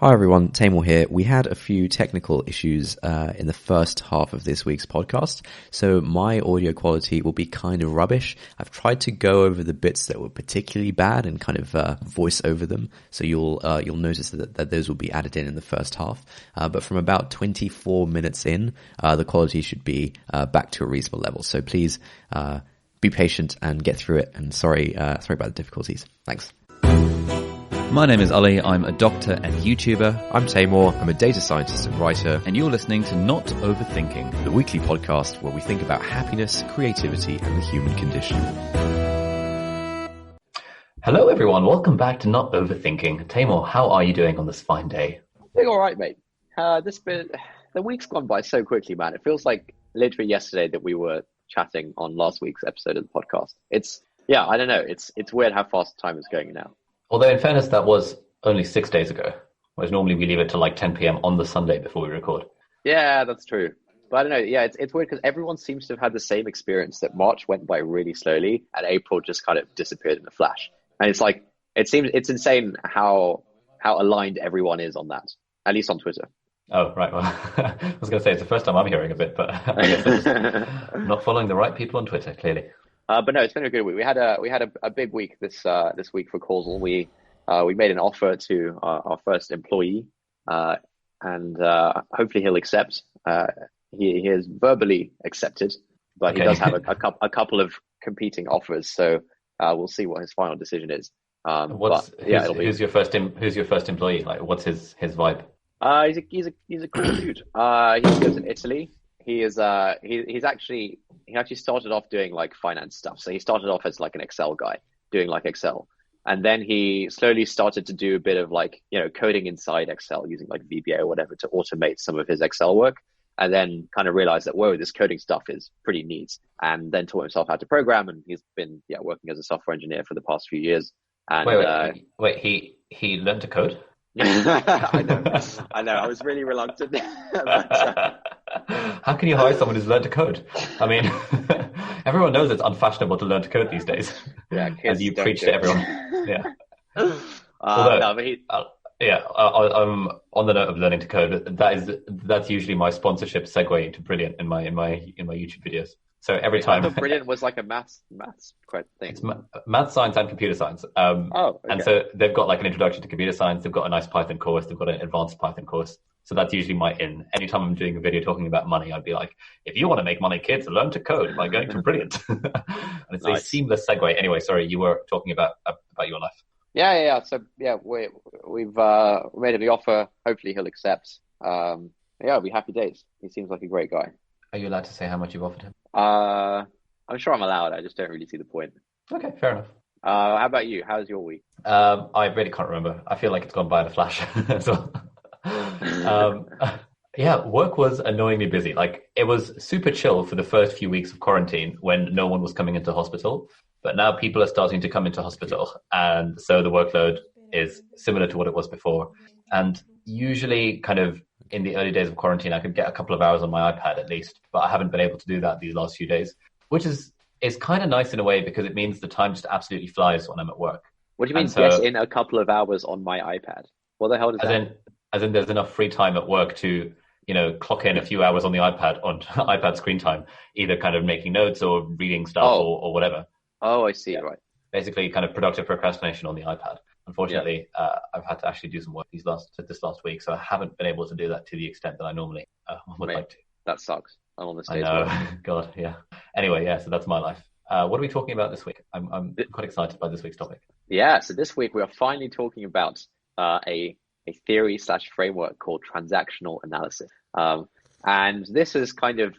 Hi everyone, Tamil here. We had a few technical issues in the first half of this week's podcast, so my audio quality will be kind of rubbish. I've tried to go over the bits that were particularly bad and kind of voice over them, so you'll notice that those will be added in the first half. But from about 24 minutes in, the quality should be back to a reasonable level. So please be patient and get through it. And sorry about the difficulties. Thanks. My name is Ali, I'm a doctor and YouTuber. I'm Tamor, I'm a data scientist and writer, And you're listening to Not Overthinking. the weekly podcast where we think about happiness, creativity, and the human condition. Hello everyone, welcome back to Not Overthinking. Tamor, how are you doing on this fine day? Doing all right, mate. The week's gone by so quickly, man. It feels like literally yesterday that we were chatting on last week's episode of the podcast. I don't know. It's weird how fast time is going now. Although in fairness, that was only 6 days ago, whereas normally we leave it till like 10 p.m. on the Sunday before we record. Yeah, that's true. But I don't know. Yeah, it's weird because everyone seems to have had the same experience that March went by really slowly and April just kind of disappeared in a flash. And it's like, it's insane how aligned everyone is on that, at least on Twitter. Oh, right. Well, I was going to say it's the first time I'm hearing of it, but I guess I'm not following the right people on Twitter, clearly. But no, it's been a good week. We had a big week this week for Causal. We made an offer to our first employee, and hopefully he'll accept. He has verbally accepted, but he does have a couple of competing offers. So we'll see what his final decision is. Who's your first employee? Like, what's his vibe? He's a cool dude. He lives in Italy. He actually started off doing like finance stuff. So he started off as like an Excel guy doing like Excel. And then he slowly started to do a bit of like, coding inside Excel using like VBA or whatever to automate some of his Excel work. And then kind of realized that, whoa, this coding stuff is pretty neat. And then taught himself how to program. And he's been working as a software engineer for the past few years. And wait, he learned to code? I know. I was really reluctant. How can you hire someone who's learned to code? I mean, everyone knows it's unfashionable to learn to code these days. Yeah, as you preach to everyone. Yeah. On the note of learning to code, that's usually my sponsorship segue into Brilliant in my YouTube videos. So every time, I thought Brilliant was like a maths thing. It's math, science, and computer science. Okay. And so they've got like an introduction to computer science. They've got a nice Python course. They've got an advanced Python course. So that's usually my in. Anytime I'm doing a video talking about money, I'd be like, if you want to make money, kids, learn to code by going to Brilliant. And it's a seamless segue. Anyway, sorry, you were talking about your life. Yeah. So we've made him the offer. Hopefully he'll accept. It'll be happy days. He seems like a great guy. Are you allowed to say how much you've offered him? I'm sure I'm allowed. I just don't really see the point. Okay, fair enough. How about you? How's your week? I really can't remember. I feel like it's gone by in a flash. So, work was annoyingly busy. Like, it was super chill for the first few weeks of quarantine when no one was coming into hospital. But now people are starting to come into hospital. And so the workload is similar to what it was before. And usually kind of in the early days of quarantine, I could get a couple of hours on my iPad at least, but I haven't been able to do that these last few days, which is kind of nice in a way because it means the time just absolutely flies when I'm at work. What do you mean, get in a couple of hours on my iPad? What the hell does that? As in there's enough free time at work to, clock in a few hours on the iPad, on iPad screen time, either kind of making notes or reading stuff or whatever. Oh, I see. Yeah. Right. Basically kind of productive procrastination on the iPad. Unfortunately, I've had to actually do some work this last week, so I haven't been able to do that to the extent that I normally would like to. That sucks. I'm on the stage. I know. God, yeah. Anyway, so that's my life. What are we talking about this week? I'm quite excited by this week's topic. Yeah, so this week we are finally talking about a theory/framework called transactional analysis. And this is kind of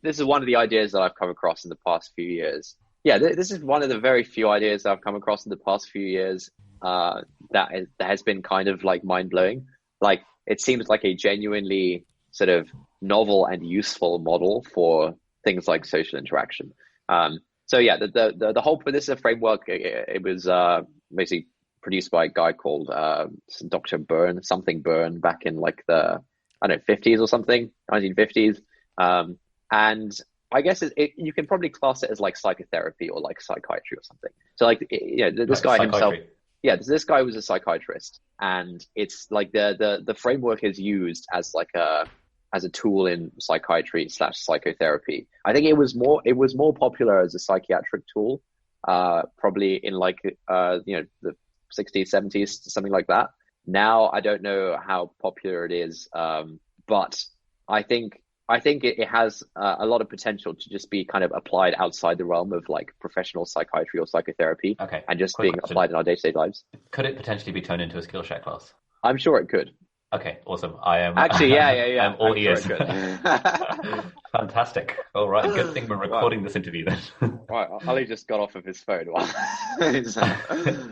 this is one of the ideas that I've come across in the past few years. Yeah, this is one of the very few ideas that I've come across in the past few years that has been kind of like mind-blowing. Like, it seems like a genuinely sort of novel and useful model for things like social interaction. The whole, this is a framework. It was basically produced by a guy called Dr. Byrne, back in like the 50s or something, 1950s. And I guess you can probably class it as like psychotherapy or like psychiatry or something. So like, this guy himself. yeah, this guy was a psychiatrist, and it's like the framework is used as like a tool in psychiatry / psychotherapy. I think it was more popular as a psychiatric tool, probably in like the 60s, 70s, something like that. Now I don't know how popular it is, but I think it has a lot of potential to just be kind of applied outside the realm of like professional psychiatry or psychotherapy, Okay. and just Quick being question. applied in our day-to-day lives. Could it potentially be turned into a Skillshare class? I'm sure it could. Okay, awesome. I am Actually, yeah. I'm all I'm sure ears. it could. Fantastic. All right, good thing we're recording this interview then. Right, Ali just got off of his phone.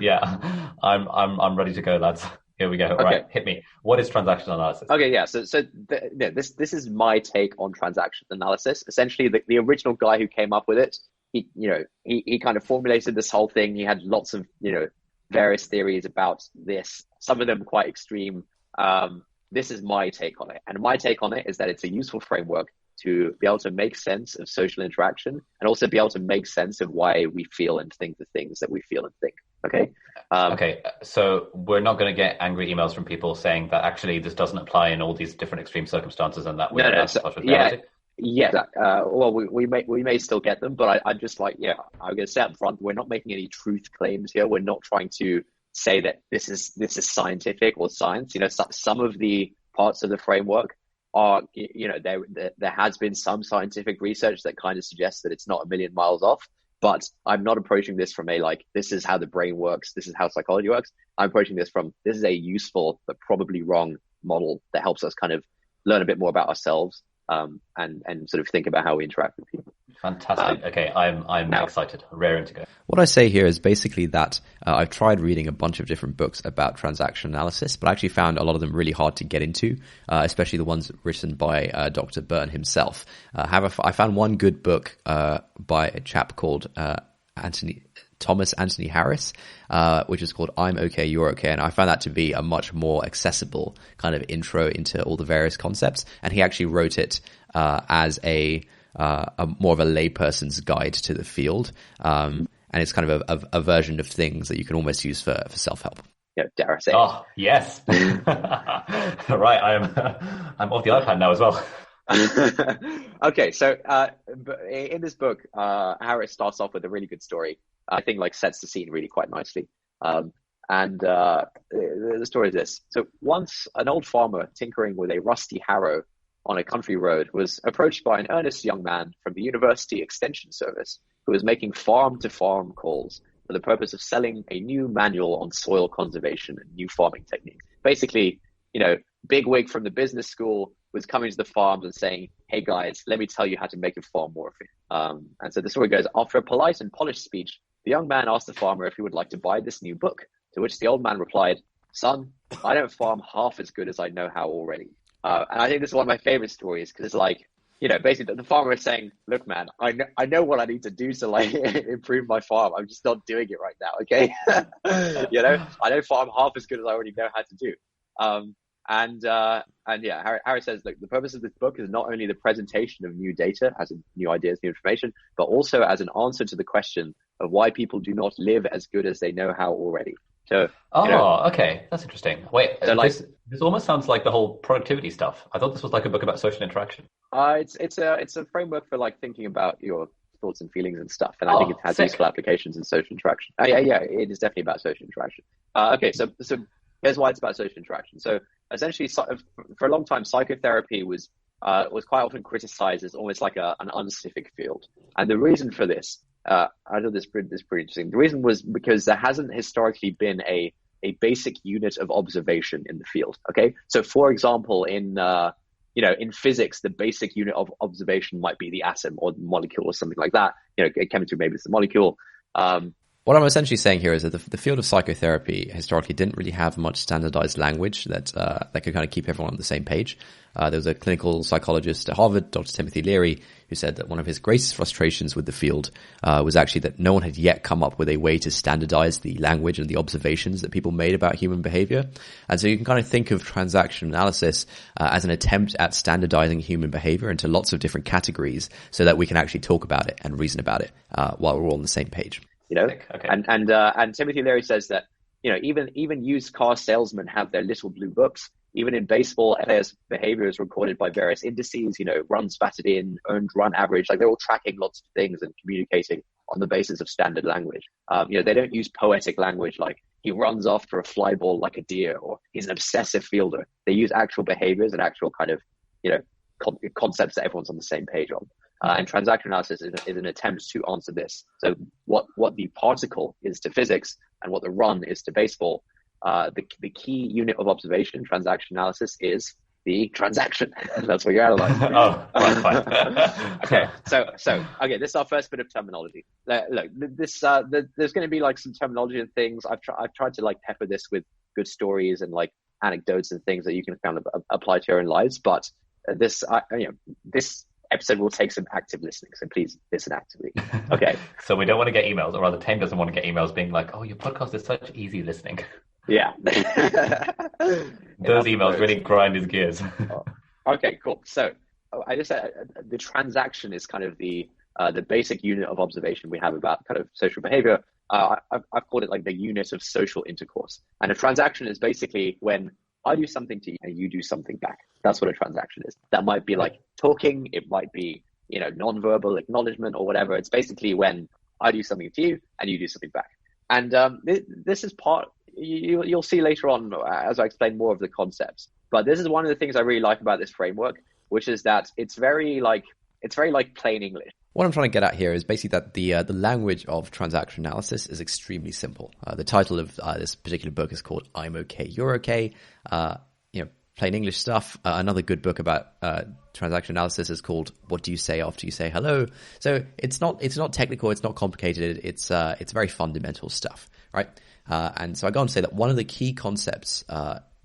Yeah, I'm ready to go, lads. Here we go. Okay. Right, hit me. What is transactional analysis? Okay, yeah. This is my take on transaction analysis. Essentially, the original guy who came up with it, he kind of formulated this whole thing. He had lots of various theories about this. Some of them quite extreme. This is my take on it, and my take on it is that it's a useful framework to be able to make sense of social interaction, and also be able to make sense of why we feel and think the things that we feel and think. Okay. Okay, so we're not going to get angry emails from people saying that actually this doesn't apply in all these different extreme circumstances, and that we're out of touch with reality. Yeah. Well, we may still get them, but I'm just like, I'm going to say up front, we're not making any truth claims here. We're not trying to say that this is scientific or science. Some of the parts of the framework are, there has been some scientific research that kind of suggests that it's not a million miles off. But I'm not approaching this from this is how the brain works, this is how psychology works. I'm approaching this from, this is a useful but probably wrong model that helps us kind of learn a bit more about ourselves, and sort of think about how we interact with people. Fantastic. Okay, I'm now excited, raring to go. What I say here is basically that I've tried reading a bunch of different books about transaction analysis, but I actually found a lot of them really hard to get into, especially the ones written by Dr. Byrne himself. However, I found one good book by a chap called Thomas Anthony Harris, which is called I'm Okay, You're Okay. And I found that to be a much more accessible kind of intro into all the various concepts. And he actually wrote it as a more of a layperson's guide to the field. And it's kind of a version of things that you can almost use for self-help. Yeah, dare I say? Oh, yes. Right. I'm off the iPad now as well. Okay, so in this book, Harris starts off with a really good story. I think sets the scene really quite nicely. And the story is this. So once an old farmer tinkering with a rusty harrow on a country road was approached by an earnest young man from the University Extension Service who was making farm-to-farm calls for the purpose of selling a new manual on soil conservation and new farming techniques. Basically, big wig from the business school was coming to the farms and saying, hey guys, let me tell you how to make a farm more efficient. And so the story goes, after a polite and polished speech, the young man asked the farmer if he would like to buy this new book, to which the old man replied, son, I don't farm half as good as I know how already. And I think this is one of my favorite stories because it's basically the farmer is saying, look, man, I know what I need to do to improve my farm. I'm just not doing it right now. Okay. I don't farm half as good as I already know how to do. Harry says, look, the purpose of this book is not only the presentation of new data, as in new ideas, new information, but also as an answer to the question of why people do not live as good as they know how already. So, okay, that's interesting. Wait, so this almost sounds like the whole productivity stuff. I thought this was like a book about social interaction. It's a framework for thinking about your thoughts and feelings and stuff, and I think it has useful applications in social interaction. It is definitely about social interaction. Okay, so here's why it's about social interaction. So essentially, for a long time, psychotherapy was quite often criticized as almost like an unscientific field, and the reason for this. I thought this pretty interesting. The reason was because there hasn't historically been a basic unit of observation in the field. Okay, so for example, in physics, the basic unit of observation might be the atom or the molecule or something like that. Chemistry maybe it's the molecule. What I'm essentially saying here is that the field of psychotherapy historically didn't really have much standardized language that could kind of keep everyone on the same page. There was a clinical psychologist at Harvard, Dr. Timothy Leary, who said that one of his greatest frustrations with the field was actually that no one had yet come up with a way to standardize the language and the observations that people made about human behavior. And so you can kind of think of transaction analysis as an attempt at standardizing human behavior into lots of different categories so that we can actually talk about it and reason about it while we're all on the same page. Okay. And Timothy Leary says that even used car salesmen have their little blue books. Even in baseball, players' behavior is recorded by various indices, runs batted in, earned run average. Like they're all tracking lots of things and communicating on the basis of standard language. They don't use poetic language like he runs after a fly ball like a deer, or he's an obsessive fielder. They use actual behaviors and actual kind of, concepts that everyone's on the same page on. And transactional analysis is an attempt to answer this. So what the particle is to physics and what the run is to baseball, the key unit of observation in transaction analysis is the transaction. That's what you're analyzing. Fine. Okay, so this is our first bit of terminology. Look, this there's going to be like some terminology and things. I've tried to like pepper this with good stories and like anecdotes and things that you can kind of apply to your own lives. But this episode will take some active listening, so please listen actively. Okay. So we don't want to get emails, or rather, Tame doesn't want to get emails being like, "Oh, your podcast is such easy listening." Yeah. Those emails really grind his gears. Okay, cool. So I just said the transaction is kind of the basic unit of observation we have about kind of social behavior. I've called it like the unit of social intercourse. And a transaction is basically when I do something to you and you do something back. That's what a transaction is. That might be like talking. It might be, nonverbal acknowledgement or whatever. It's basically when I do something to you and you do something back. And this is part, you'll see later on as I explain more of the concepts. But this is one of the things I really like about this framework, which is that it's very like plain English. What I'm trying to get at here is basically that the language of transaction analysis is extremely simple. The title of this particular book is called "I'm Okay, You're Okay." Plain English stuff. Another good book about transaction analysis is called "What Do You Say After You Say Hello." So it's not technical, it's not complicated. It's very fundamental stuff, right? And so I go on to say that one of the key concepts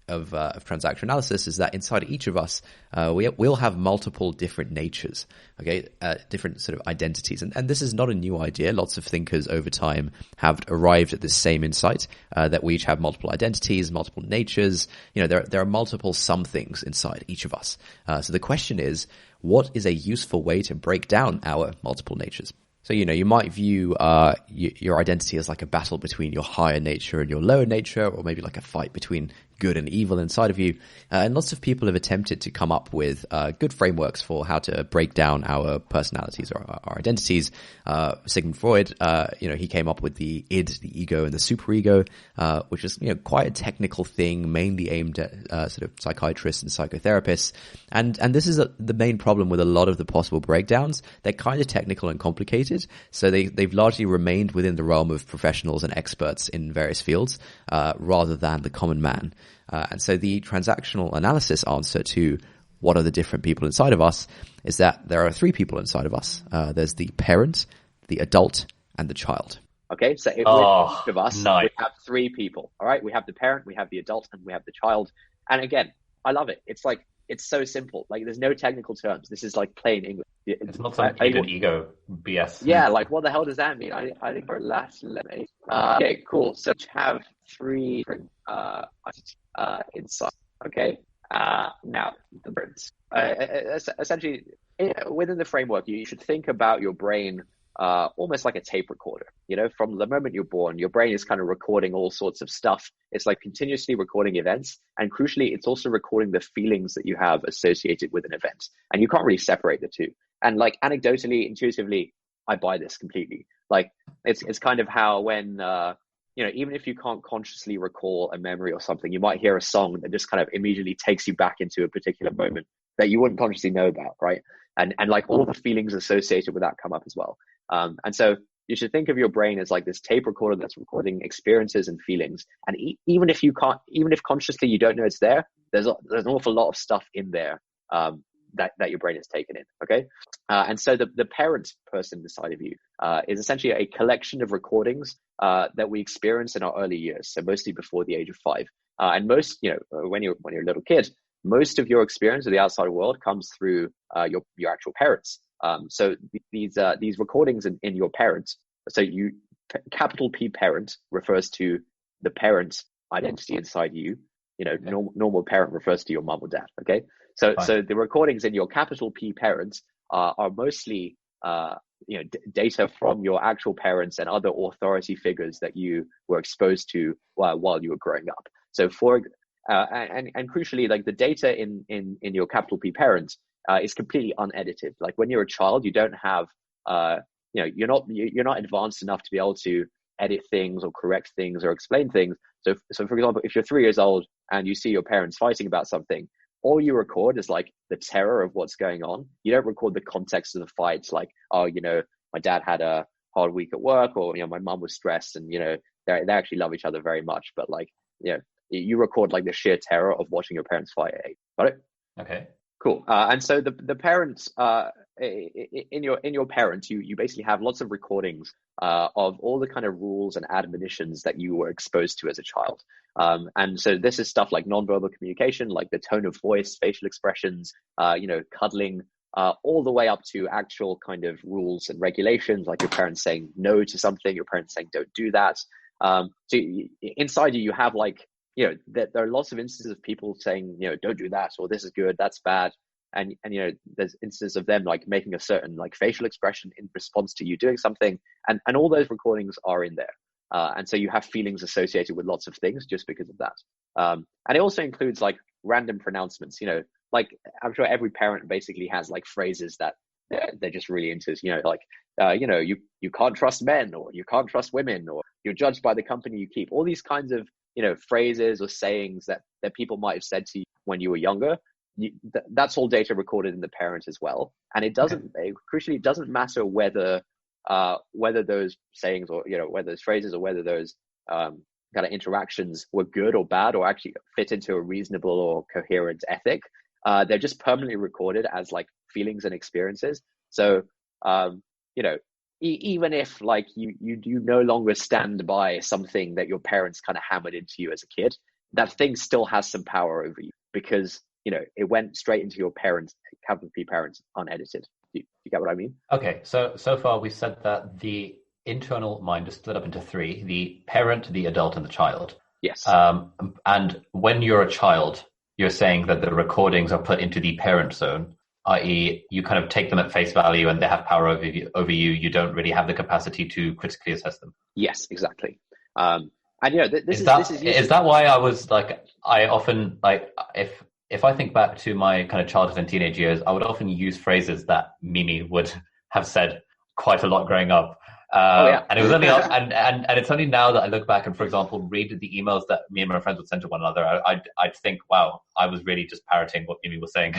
of transaction analysis is that inside each of us, we'll have multiple different natures, okay, different sort of identities. And this is not a new idea. Lots of thinkers over time have arrived at this same insight, that we each have multiple identities, multiple natures. There are multiple somethings inside each of us. So the question is, what is a useful way to break down our multiple natures? So, you might view your identity as like a battle between your higher nature and your lower nature, or maybe like a fight between good and evil inside of you. And lots of people have attempted to come up with good frameworks for how to break down our personalities or our identities. Sigmund Freud, he came up with the id, the ego, and the superego, which is quite a technical thing, mainly aimed at sort of psychiatrists and psychotherapists. And this is the main problem with a lot of the possible breakdowns. They're kind of technical and complicated, so they've largely remained within the realm of professionals and experts in various fields, rather than the common man. And so the transactional analysis answer to what are the different people inside of us is that there are three people inside of us. There's the parent, the adult, and the child. Okay, so each of us, nice. We have three people. All right, we have the parent, we have the adult, and we have the child. And again, I love it. It's so simple. Like there's no technical terms. This is like plain English. It's not some ego BS. Yeah, like what the hell does that mean? I think we're last. Okay, cool. So we have three inside. Okay. Now the birds. Essentially, within the framework, you should think about your brain almost like a tape recorder. From the moment you're born, your brain is kind of recording all sorts of stuff. It's like continuously recording events. And crucially, it's also recording the feelings that you have associated with an event. And you can't really separate the two. And like anecdotally, intuitively, I buy this completely. Like it's kind of how when, even if you can't consciously recall a memory or something, you might hear a song that just kind of immediately takes you back into a particular moment that you wouldn't consciously know about, right? And like all the feelings associated with that come up as well. And so you should think of your brain as like this tape recorder that's recording experiences and feelings. And even if consciously you don't know it's there, there's an awful lot of stuff in there that your brain has taken in. Okay, and so the parent person inside of you is essentially a collection of recordings that we experience in our early years, so mostly before the age of 5. And most, when you're a little kid, most of your experience of the outside world comes through your actual parents. So these recordings in your parents, so capital P parent refers to the parent identity inside you. Normal parent refers to your mom or dad. Okay, so the recordings in your capital P parents are mostly data from your actual parents and other authority figures that you were exposed to while you were growing up. So and crucially, like the data in your capital P parents is completely unedited. Like when you're a child, you don't have you're not advanced enough to be able to edit things or correct things or explain things. So for example, if you're 3 years old and you see your parents fighting about something, all you record is like the terror of what's going on. You don't record the context of the fights, like, oh, my dad had a hard week at work, or my mum was stressed, and they actually love each other very much. But like, you record like the sheer terror of watching your parents fight. Got it? Okay. Cool. And so the parents, in your parents, you basically have lots of recordings of all the kind of rules and admonitions that you were exposed to as a child. And so this is stuff like nonverbal communication, like the tone of voice, facial expressions, cuddling, all the way up to actual kind of rules and regulations, like your parents saying no to something, your parents saying don't do that. So inside you have like, there are lots of instances of people saying, don't do that, or this is good, that's bad. And there's instances of them like making a certain like facial expression in response to you doing something. And all those recordings are in there. And so you have feelings associated with lots of things just because of that. And it also includes like random pronouncements, like I'm sure every parent basically has like phrases that they're just really into, you can't trust men, or you can't trust women, or you're judged by the company you keep. All these kinds of, phrases or sayings that people might have said to you when you were younger. That's all data recorded in the parent as well. And it crucially, it doesn't matter whether those sayings or, whether those phrases or whether those kind of interactions were good or bad or actually fit into a reasonable or coherent ethic. They're just permanently recorded as like feelings and experiences. So, even if like you no longer stand by something that your parents kind of hammered into you as a kid, that thing still has some power over you because, it went straight into your parents, capital P parents, unedited. You get what I mean? Okay, so far we said that the internal mind is split up into three: the parent, the adult, and the child. Yes. And when you're a child, you're saying that the recordings are put into the parent zone, i.e., you kind of take them at face value and they have power over you. You don't really have the capacity to critically assess them. Yes, exactly. And is that why I was like, I often like if I think back to my kind of childhood and teenage years, I would often use phrases that Mimi would have said quite a lot growing up. And it was only and it's only now that I look back and, for example, read the emails that me and my friends would send to one another. I'd think, wow, I was really just parroting what Mimi was saying.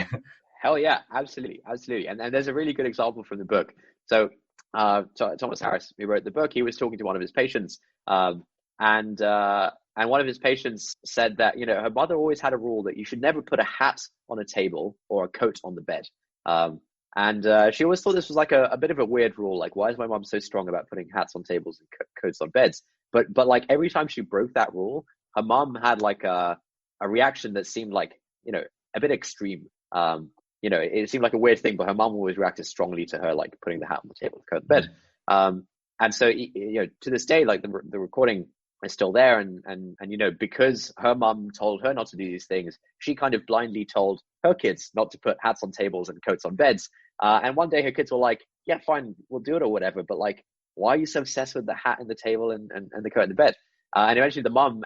Hell yeah, absolutely. And there's a really good example from the book. So Thomas Harris, who wrote the book, he was talking to one of his patients, and one of his patients said that, her mother always had a rule that you should never put a hat on a table or a coat on the bed. And she always thought this was like a bit of a weird rule. Like, why is my mom so strong about putting hats on tables and coats on beds? But like every time she broke that rule, her mom had like a reaction that seemed like, a bit extreme. It seemed like a weird thing, but her mom always reacted strongly to her, like putting the hat on the table, the coat on the bed. And so, to this day, like the recording is still there. And because her mom told her not to do these things, she kind of blindly told her kids not to put hats on tables and coats on beds. And one day her kids were like, yeah, fine, we'll do it or whatever. But like, why are you so obsessed with the hat and the table and the coat in the bed? And eventually the mom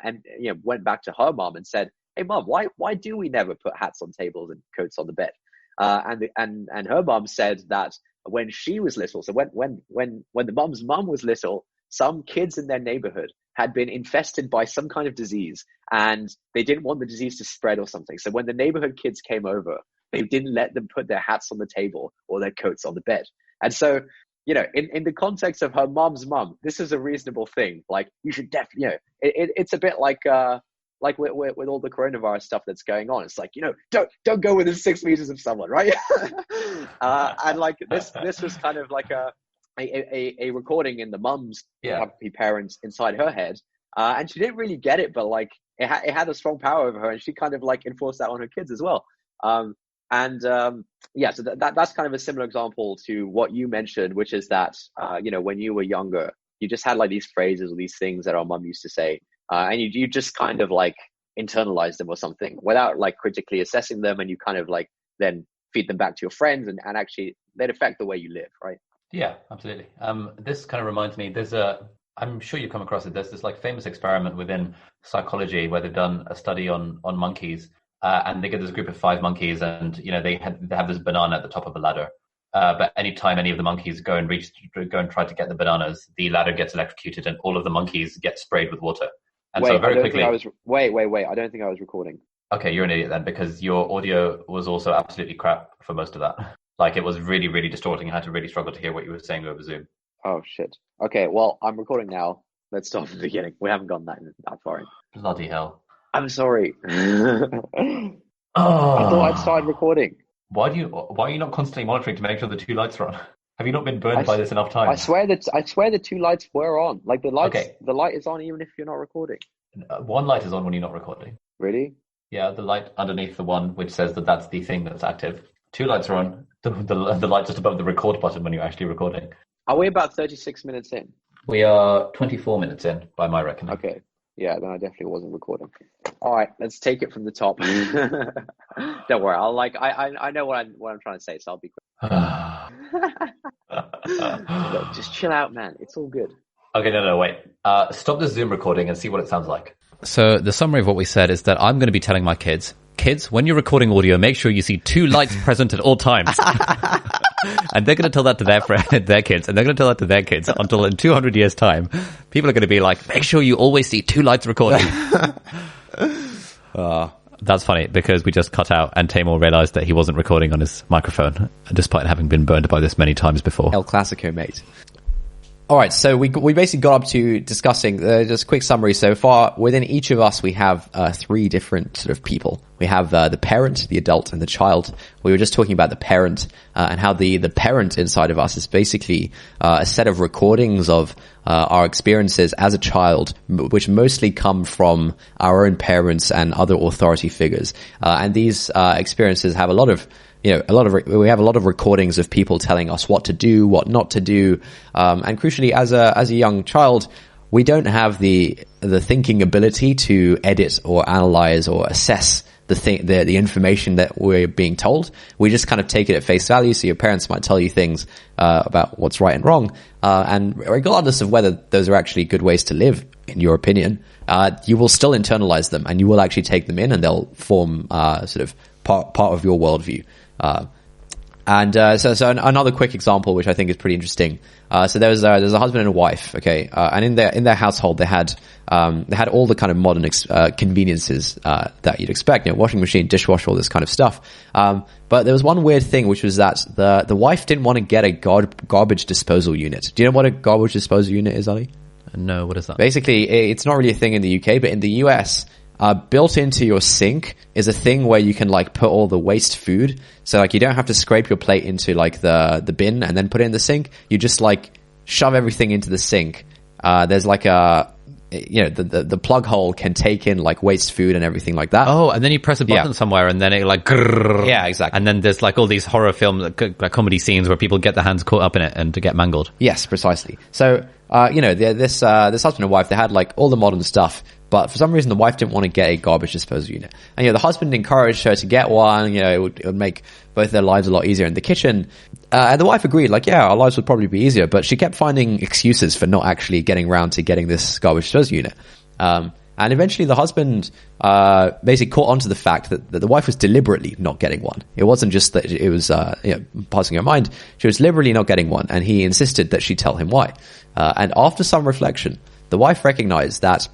went back to her mom and said, hey mom, why do we never put hats on tables and coats on the bed? And her mom said that when she was little, so when the mom's mom was little, some kids in their neighborhood had been infested by some kind of disease, and they didn't want the disease to spread or something. So when the neighborhood kids came over, they didn't let them put their hats on the table or their coats on the bed. And so, in the context of her mom's mom, this is a reasonable thing. Like, you should definitely, it's a bit like with all the coronavirus stuff that's going on. It's like, don't go within 6 meters of someone, right? And like this was kind of like a recording in the mum's parents inside her head. And she didn't really get it, but like it had a strong power over her, and she kind of like enforced that on her kids as well. So that's kind of a similar example to what you mentioned, which is that, when you were younger, you just had like these phrases or these things that our mum used to say, and you just kind of like internalize them or something without like critically assessing them, and you kind of like then feed them back to your friends, and actually they'd affect the way you live, right? Yeah, absolutely. This kind of reminds me, I'm sure you've come across it. There's this like famous experiment within psychology where they've done a study on monkeys, and they get this group of 5 monkeys, and they have this banana at the top of a ladder. But anytime any of the monkeys go and try to get the bananas, the ladder gets electrocuted, and all of the monkeys get sprayed with water. And Wait, so very I don't quickly, think I was. Wait. I don't think I was recording. okay, you're an idiot then, because your audio was also absolutely crap for most of that. Like it was really, really distorting. I had to really struggle to hear what you were saying over Zoom. Oh shit. Okay, well, I'm recording now. Let's start from the beginning. We haven't gone that far in. Bloody hell. I'm sorry. I Oh, thought I'd started recording. why are you not constantly monitoring to make sure the 2 lights are on? Have you not been burned by this enough times? I swear the 2 lights were on. Like the lights, Okay. the light is on even if you're not recording. 1 light is on when you're not recording. Really? Yeah, the light underneath the one which says that that's the thing that's active. 2 lights are on. The light just above the record button when you're actually recording. Are we about 36 minutes in? We are 24 minutes in, by my reckoning. Okay. Yeah, then I definitely wasn't recording. All right, let's take it from the top. Don't worry. I know what I'm trying to say, so I'll be quick. Look, just chill out, man. It's all good. Okay, no, wait. Stop the Zoom recording and see what it sounds like. So the summary of what we said is that I'm going to be telling my kids, when you're recording audio, make sure you see 2 lights present at all times. And they're going to tell that to their kids, and they're going to tell that to their kids until in 200 years' time, people are going to be like, make sure you always see 2 lights recording. That's funny because we just cut out and Tamor realized that he wasn't recording on his microphone, despite having been burned by this many times before. El Clasico, mate. All right, so we basically got up to discussing just a quick summary so far. Within each of us, we have 3 different sort of people. We have the parent, the adult, and the child. We were just talking about the parent and how the parent inside of us is basically a set of recordings of our experiences as a child, which mostly come from our own parents and other authority figures. And these experiences have we have a lot of recordings of people telling us what to do, what not to do. And crucially, as a young child, we don't have the thinking ability to edit or analyze or assess the information that we're being told. We just kind of take it at face value. So your parents might tell you things, about what's right and wrong. And regardless of whether those are actually good ways to live, in your opinion, you will still internalize them and you will actually take them in and they'll form, sort of part of your worldview. So another quick example, which I think is pretty interesting. So there's a husband and a wife, okay, and in their household they had all the kind of modern conveniences that you'd expect, washing machine, dishwasher, all this kind of stuff. But there was one weird thing, which was that the wife didn't want to get a garbage disposal unit. Do you know what a garbage disposal unit is, Ali? No, what is that? Basically, it's not really a thing in the UK, but in the US, built into your sink is a thing where you can like put all the waste food. So like you don't have to scrape your plate into like the bin and then put it in the sink. You just like shove everything into the sink. There's like the plug hole can take in like waste food and everything like that. Oh, and then you press a button somewhere and then it like grrr, yeah, exactly. And then there's like all these horror film like comedy scenes where people get their hands caught up in it and to get mangled. Yes, precisely. So this husband and wife, they had like all the modern stuff, but for some reason the wife didn't want to get a garbage disposal unit. And the husband encouraged her to get one. It would make both their lives a lot easier in the kitchen. And the wife agreed, like, yeah, our lives would probably be easier, but she kept finding excuses for not actually getting around to getting this garbage disposal unit. And eventually the husband basically caught on to the fact that the wife was deliberately not getting one. It wasn't just that it was passing her mind. She was deliberately not getting one, and he insisted that she tell him why. And after some reflection, the wife recognized that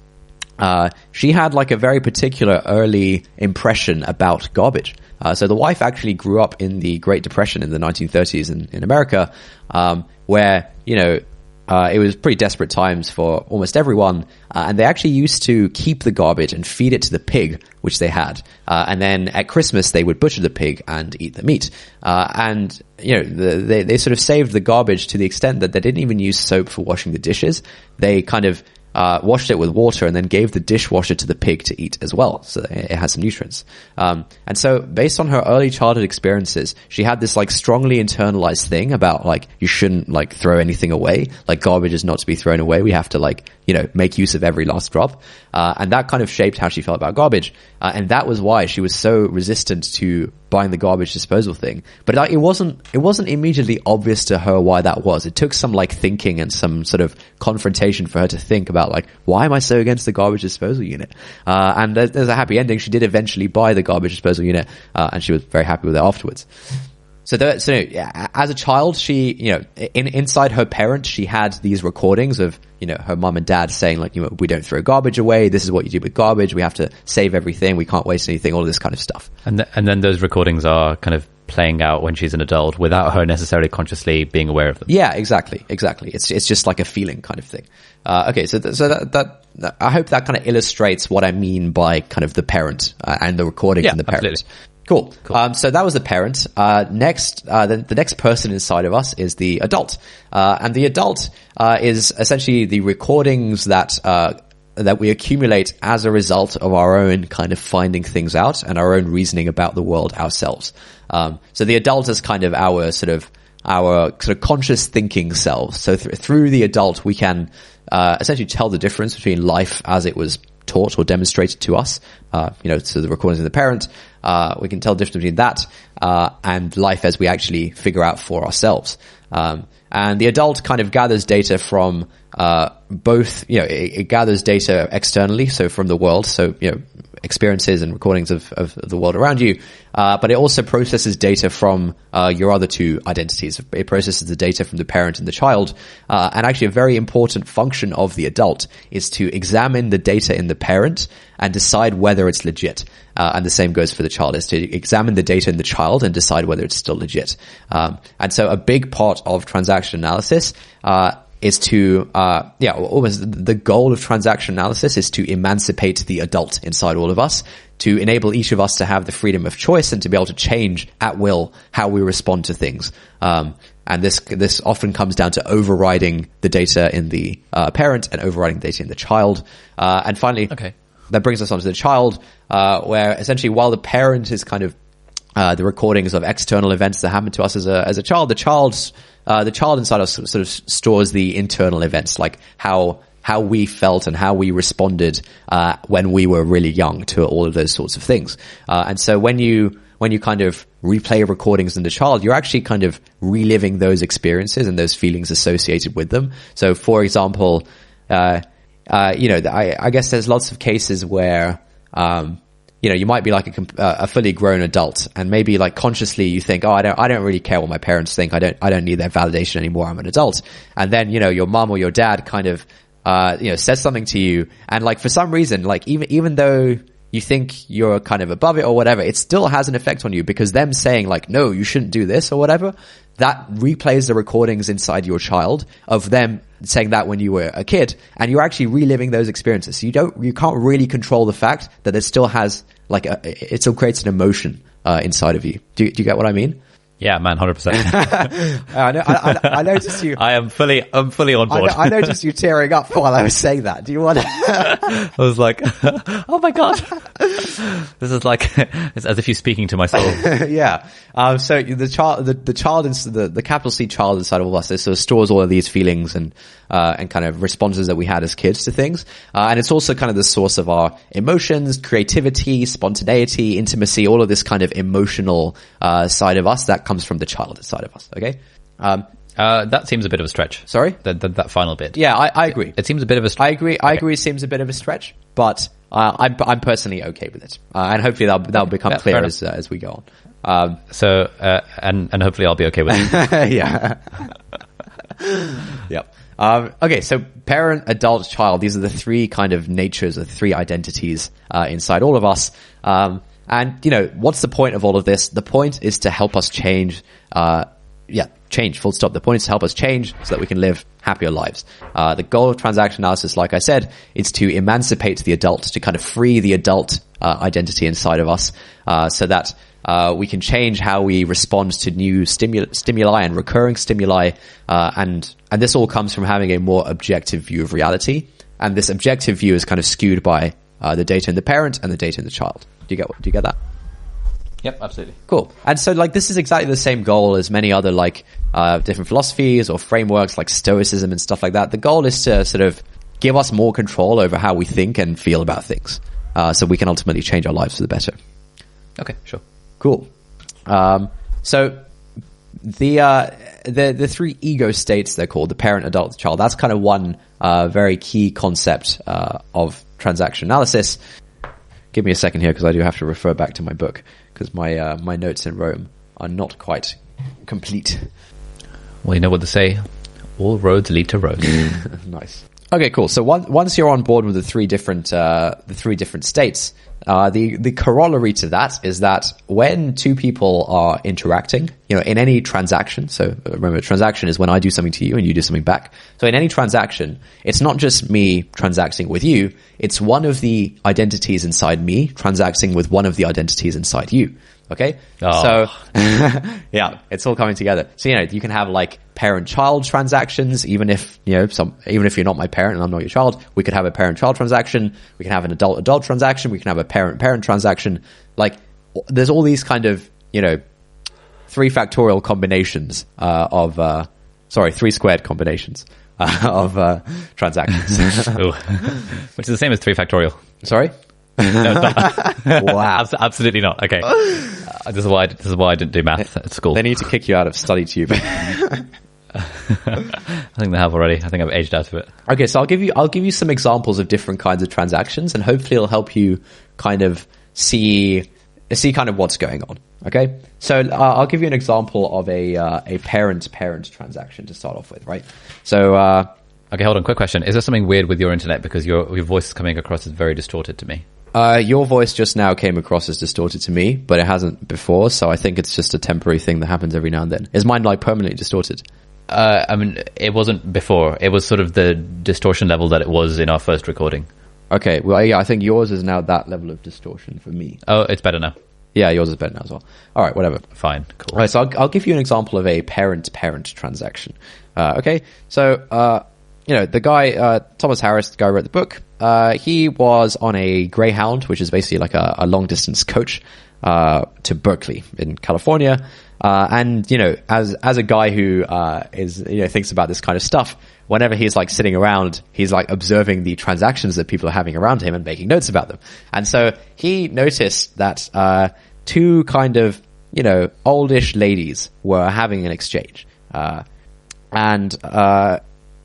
she had like a very particular early impression about garbage. So the wife actually grew up in the Great Depression in the 1930s in America, where, it was pretty desperate times for almost everyone. And they actually used to keep the garbage and feed it to the pig, which they had. And then at Christmas, they would butcher the pig and eat the meat. They sort of saved the garbage to the extent that they didn't even use soap for washing the dishes. They kind of washed it with water and then gave the dishwasher to the pig to eat as well, so it has some nutrients. And so based on her early childhood experiences, she had this like strongly internalized thing about like you shouldn't like throw anything away. Like garbage is not to be thrown away. We have to like make use of every last drop. And that kind of shaped how she felt about garbage. And that was why she was so resistant to buying the garbage disposal thing, but it wasn't immediately obvious to her why that was. It took some like thinking and some sort of confrontation for her to think about like, why am I so against the garbage disposal unit? And there's a happy ending. She did eventually buy the garbage disposal unit, and she was very happy with it afterwards. So as a child, she, inside her parent, she had these recordings of, her mom and dad saying like, we don't throw garbage away. This is what you do with garbage. We have to save everything. We can't waste anything. All of this kind of stuff. And then those recordings are kind of playing out when she's an adult without her necessarily consciously being aware of them. Yeah, exactly. It's just like a feeling kind of thing. Okay. So that I hope that kind of illustrates what I mean by kind of the parent and the recording from the parent. Absolutely. Cool. So that was the parent. Next, the next person inside of us is the adult. And the adult, is essentially the recordings that we accumulate as a result of our own kind of finding things out and our own reasoning about the world ourselves. So the adult is kind of our sort of conscious thinking selves. So through the adult, we can, essentially tell the difference between life as it was taught or demonstrated to us, so the recordings of the parent, we can tell the difference between that, and life as we actually figure out for ourselves. And the adult kind of gathers data from, both, it gathers data externally, so from the world, so, experiences and recordings of the world around you, but it also processes data from your other two identities. It processes the data from the parent and the child, and actually a very important function of the adult is to examine the data in the parent and decide whether it's legit. And the same goes for the child, is to examine the data in the child and decide whether it's still legit. And so a big part of transaction analysis is to, almost the goal of transaction analysis is to emancipate the adult inside all of us, to enable each of us to have the freedom of choice and to be able to change at will how we respond to things. And this often comes down to overriding the data in the parent and overriding the data in the child. And finally, that brings us on to the child, where essentially while the parent is kind of the recordings of external events that happen to us as a child, the child inside us sort of stores the internal events, like how we felt and how we responded when we were really young to all of those sorts of things. And so when you kind of replay recordings in the child, you're actually kind of reliving those experiences and those feelings associated with them. So for example, I guess there's lots of cases where, you might be like a fully grown adult, and maybe like consciously you think, I don't really care what my parents think. I don't need their validation anymore. I'm an adult. And then, your mom or your dad kind of, says something to you. And like, for some reason, like even though you think you're kind of above it or whatever, it still has an effect on you, because them saying like, no, you shouldn't do this or whatever, that replays the recordings inside your child of them saying that when you were a kid, and you're actually reliving those experiences. So you can't really control the fact that it still has it still creates an emotion inside of you. Do you get what I mean? Yeah, man, 100%. I noticed you. I'm fully on board. I noticed you tearing up while I was saying that. Do you want to? I was like, oh my God. This is like, it's as if you're speaking to my soul. Yeah. So the child, the capital C child inside of us, it sort of stores all of these feelings and kind of responses that we had as kids to things. And it's also kind of the source of our emotions, creativity, spontaneity, intimacy, all of this kind of emotional, side of us that comes from the child inside of us. Okay. That seems a bit of a stretch. Sorry? That final bit. Yeah, I agree. It seems a bit of a stretch. I agree it seems a bit of a stretch, but I'm personally okay with it. And hopefully that'll become clear as we go on. So and hopefully I'll be okay with it. Yeah. Yep. Okay, so parent, adult, child, these are the three kind of natures, the three identities inside all of us. And what's the point of all of this? The point is to help us change, change, full stop. The point is to help us change so that we can live happier lives. The goal of transaction analysis, like I said, is to emancipate the adult, to kind of free the adult identity inside of us, so that we can change how we respond to new stimuli and recurring stimuli, and this all comes from having a more objective view of reality. And this objective view is kind of skewed by the data in the parent and the data in the child. Do you get that? Yep, absolutely. Cool. And so this is exactly the same goal as many other different philosophies or frameworks like Stoicism and stuff like that. The goal is to sort of give us more control over how we think and feel about things, so we can ultimately change our lives for the better. Okay, sure. Cool. So the three ego states, they're called, the parent, adult, the child. That's kind of one very key concept of transaction analysis. Give me a second here, because I do have to refer back to my book, because my notes in Rome are not quite complete. Well, you know what they say, all roads lead to Rome. Nice. Okay, cool. So once you're on board with the three different states, the corollary to that is that when two people are interacting, in any transaction, so remember, transaction is when I do something to you and you do something back. So in any transaction, it's not just me transacting with you, it's one of the identities inside me transacting with one of the identities inside you. Okay. Oh. So yeah, it's all coming together. So, you can have like parent-child transactions, even if you're not my parent and I'm not your child, we could have a parent-child transaction. We can have an adult-adult transaction. We can have a parent-parent transaction. Like, there's all these kind of, 3 factorial combinations, three squared combinations, of, transactions. Which is the same as 3 factorial. Sorry? No, it's not. Wow. Absolutely not. Okay. This is why I didn't do math at school. They need to kick you out of StudyTube. I think they have already. I think I've aged out of it. Okay, so I'll give you some examples of different kinds of transactions, and hopefully it'll help you kind of see kind of what's going on. Okay, so I'll give you an example of a parent-parent transaction to start off with, right? So okay, hold on. Quick question: is there something weird with your internet, because your voice is coming across as very distorted to me? Your voice just now came across as distorted to me, but it hasn't before, so I think it's just a temporary thing that happens every now and then. Is mine like permanently distorted? I mean, it wasn't before. It was sort of the distortion level that it was in our first recording. Okay, well, yeah, I think yours is now that level of distortion for me. Oh, it's better now. Yeah, yours is better now as well. All right, whatever. Fine, cool. All right, so I'll give you an example of a parent-parent transaction. Okay, so the guy, Thomas Harris, the guy who wrote the book, he was on a Greyhound, which is basically like a long-distance coach to Berkeley in California. And as a guy who is thinks about this kind of stuff, whenever he's like sitting around, he's like observing the transactions that people are having around him and making notes about them. And so he noticed that two kind of oldish ladies were having an exchange, and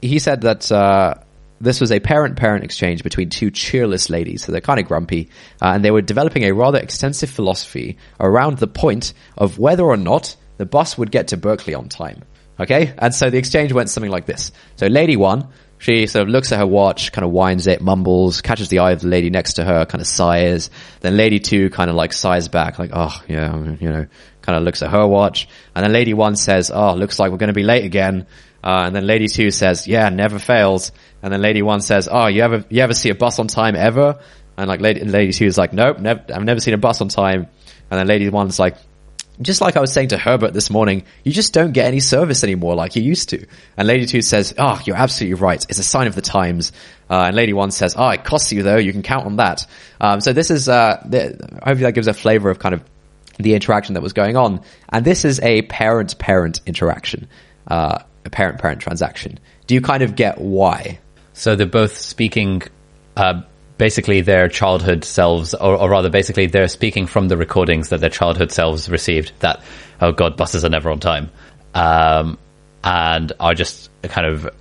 he said that this was a parent-parent exchange between two cheerless ladies, so they're kind of grumpy, and they were developing a rather extensive philosophy around the point of whether or not the bus would get to Berkeley on time. Okay? And so the exchange went something like this. So lady one, she sort of looks at her watch, kind of winds it, mumbles, catches the eye of the lady next to her, kind of sighs. Then lady two kind of like sighs back, like, oh, yeah, kind of looks at her watch. And then lady one says, oh, looks like we're going to be late again. And then lady two says, yeah, never fails. And then lady one says, oh, you ever see a bus on time ever? And like lady two is like, nope, I've never seen a bus on time. And then lady one's like, just like I was saying to Herbert this morning, you just don't get any service anymore like you used to. And lady two says, oh, you're absolutely right. It's a sign of the times. And lady one says, oh, it costs you though. You can count on that. So this is, hopefully that gives a flavor of kind of the interaction that was going on. And this is a parent-parent interaction. A parent-parent transaction. Do you kind of get why? So they're both speaking basically their childhood selves, or rather basically they're speaking from the recordings that their childhood selves received that, oh God, buses are never on time. And are just kind of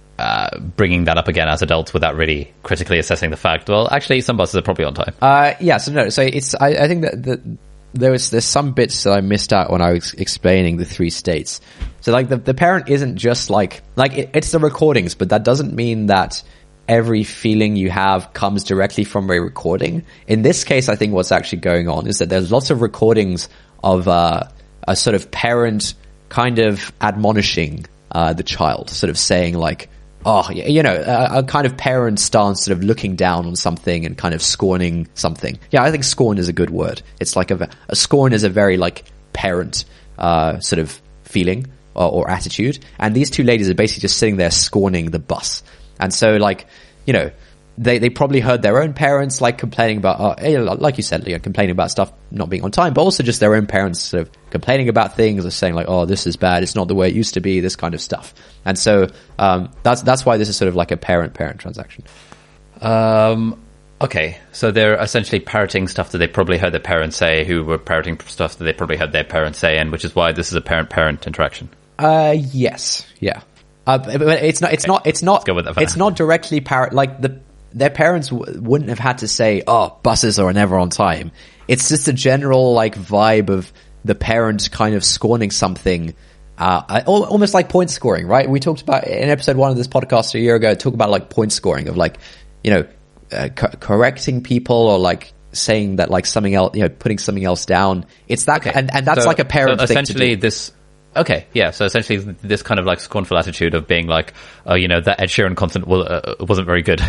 bringing that up again as adults without really critically assessing the fact, well, actually some buses are probably on time. So it's, I think that there's some bits that I missed out when I was explaining the three states. So like the parent isn't just like it's the recordings, but that doesn't mean that every feeling you have comes directly from a recording. In this case, I think what's actually going on is that there's lots of recordings of a sort of parent kind of admonishing the child, sort of saying like, oh, a kind of parent stance, sort of looking down on something and kind of scorning something. Yeah, I think scorn is a good word. It's like a scorn is a very like parent sort of feeling or attitude. And these two ladies are basically just sitting there scorning the bus. And so like, they probably heard their own parents like complaining about, like you said, complaining about stuff not being on time, but also just their own parents sort of complaining about things or saying like, oh, this is bad. It's not the way it used to be, this kind of stuff. And so, that's why this is sort of like a parent-parent transaction. Okay, so they're essentially parroting stuff that they probably heard their parents say, who were parroting stuff that they probably heard their parents say, and which is why this is a parent-parent interaction. Yes, yeah. But it's not. Let's go with that for It's now. not directly parrot. Like their parents wouldn't have had to say, "Oh, buses are never on time." It's just a general like vibe of the parent kind of scorning something, almost like point scoring, right? We talked about in episode 1 of this podcast a year ago. Talk about like point scoring of like, correcting people or like saying that like something else, putting something else down. It's that, Okay. and that's like a parent thing to essentially do. this. Okay, yeah. So essentially, this kind of like scornful attitude of being like, that Ed Sheeran concert wasn't very good,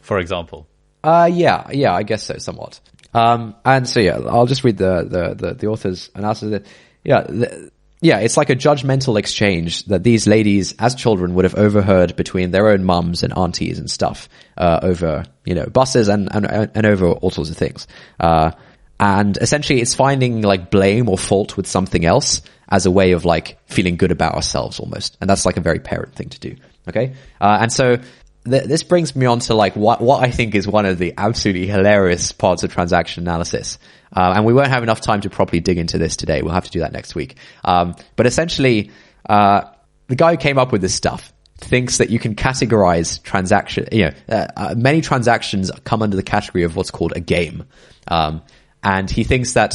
for example. Yeah, I guess so, somewhat. And so yeah, I'll just read the author's analysis. It's like a judgmental exchange that these ladies, as children, would have overheard between their own mums and aunties and stuff, over buses and over all sorts of things. And essentially, it's finding like blame or fault with something else as a way of like feeling good about ourselves almost, and that's like a very parent thing to do. Okay, and so. This brings me on to like what I think is one of the absolutely hilarious parts of transaction analysis. And we won't have enough time to properly dig into this today. We'll have to do that next week. But essentially, the guy who came up with this stuff thinks that you can categorize many transactions come under the category of what's called a game. And he thinks that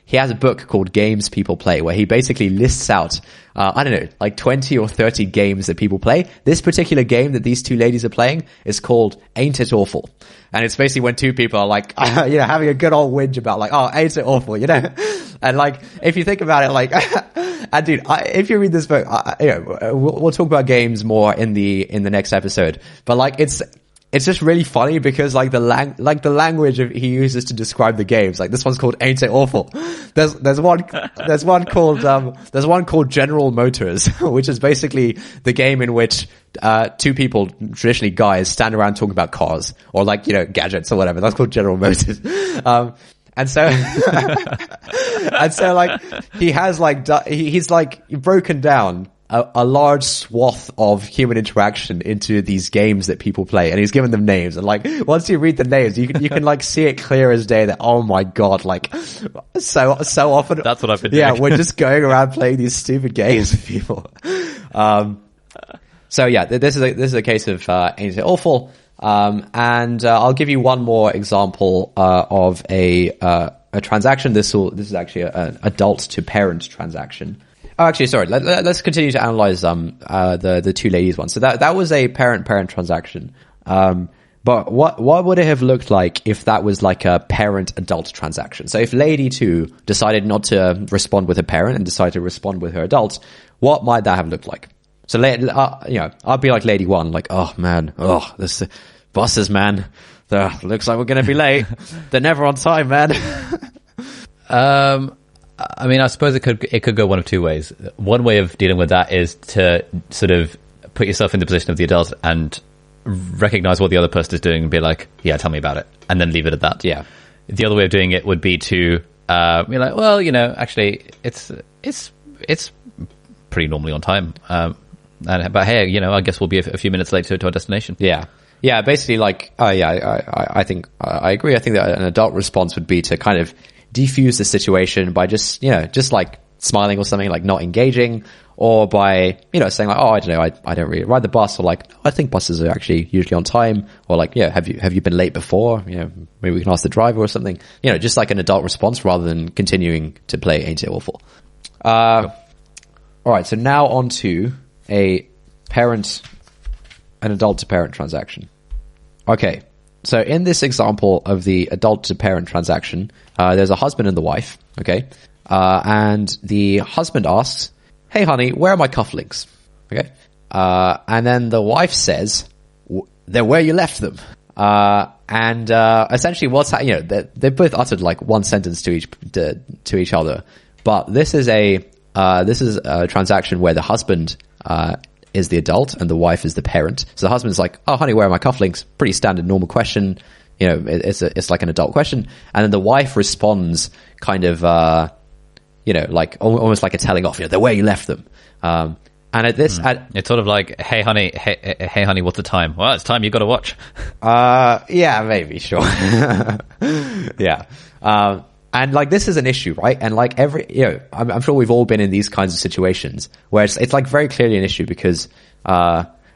he has a book called Games People Play, where he basically lists out, like 20 or 30 games that people play. This particular game that these two ladies are playing is called Ain't It Awful? And it's basically when two people are like, having a good old whinge about like, oh, ain't it awful, And like, if you think about it, like, and dude, if you read this book, we'll talk about games more in the next episode. But like, it's just really funny because like the language he uses to describe the games, like this one's called Ain't It Awful? There's one called General Motors, which is basically the game in which two people, traditionally guys, stand around talking about cars or like gadgets or whatever. That's called General Motors. And so like he has like he's like broken down a large swath of human interaction into these games that people play, and he's given them names. And like, once you read the names, you can like see it clear as day that, oh my god, like so often. That's what I've been doing. Yeah, we're just going around playing these stupid games with people. So yeah, this is a case of Ain't It Awful? And I'll give you one more example of a transaction. This is actually an adult to parent transaction. Oh, actually, sorry. Let's continue to analyze the two ladies one. So that was a parent transaction. But what would it have looked like if that was like a parent adult transaction? So if lady 2 decided not to respond with her parent and decided to respond with her adult, what might that have looked like? So I'd be like lady 1, like, oh man, this buses, man. Looks like we're gonna be late. They're never on time, man. I mean, I suppose it could go one of two ways. One way of dealing with that is to sort of put yourself in the position of the adult and recognize what the other person is doing and be like, yeah, tell me about it, and then leave it at that. Yeah. The other way of doing it would be to be like, well, actually, it's pretty normally on time. But hey, I guess we'll be a few minutes late to our destination. Yeah. Yeah, basically like, I think, I agree. I think that an adult response would be to kind of defuse the situation by just like smiling or something, like not engaging, or by, saying like, oh, I don't know, I don't really ride the bus, or like, I think buses are actually usually on time, or like, yeah, have you been late before? Maybe we can ask the driver or something, just like an adult response rather than continuing to play Ain't It Awful? Cool. All right. So now on to an adult to parent transaction. Okay. So in this example of the adult to parent transaction, there's a husband and the wife. Okay. And the husband asks, hey honey, where are my cufflinks? Okay. And then the wife says, they're where you left them. And essentially what's they both uttered like one sentence to each other, but this is a transaction where the husband is the adult and the wife is the parent. So the husband's like, oh honey, where are my cufflinks? Pretty standard normal question. It's like an adult question. And then the wife responds kind of like almost like a telling off, they're where you left them. And it's sort of like, hey honey, what's the time? Well, it's time you got to watch. Yeah, maybe, sure. Yeah. And like, this is an issue, right? And like I'm sure we've all been in these kinds of situations where it's like very clearly an issue because,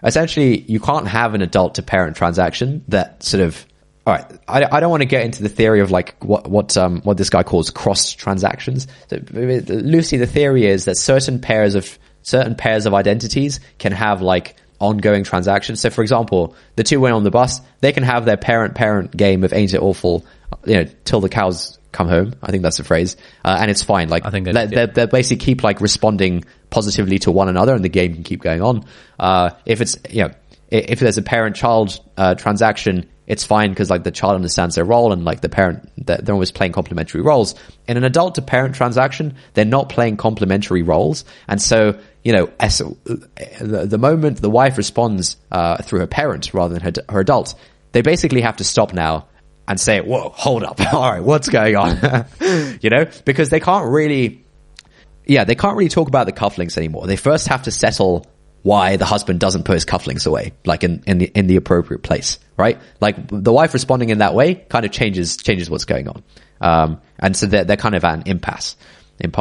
essentially you can't have an adult to parent transaction that sort of, all right, I don't want to get into the theory of like what this guy calls cross transactions. So, Lucy, the theory is that certain pairs of identities can have like ongoing transactions. So for example, the two went on the bus, they can have their parent game of Ain't It Awful, till the cows come home. I think that's the phrase. And it's fine. Like, I think they basically keep like responding positively to one another and the game can keep going on. If it's, if there's a parent-child transaction, it's fine because like the child understands their role and like the parent, they're always playing complementary roles. In an adult to parent transaction, they're not playing complementary roles. And so, the moment the wife responds through her parent rather than her adult, they basically have to stop now and say, whoa, hold up. All right, what's going on? Because they can't really talk about the cufflinks anymore. They first have to settle why the husband doesn't put his cufflinks away, like in the appropriate place, right? Like the wife responding in that way kind of changes what's going on. And so they're kind of at an impasse. And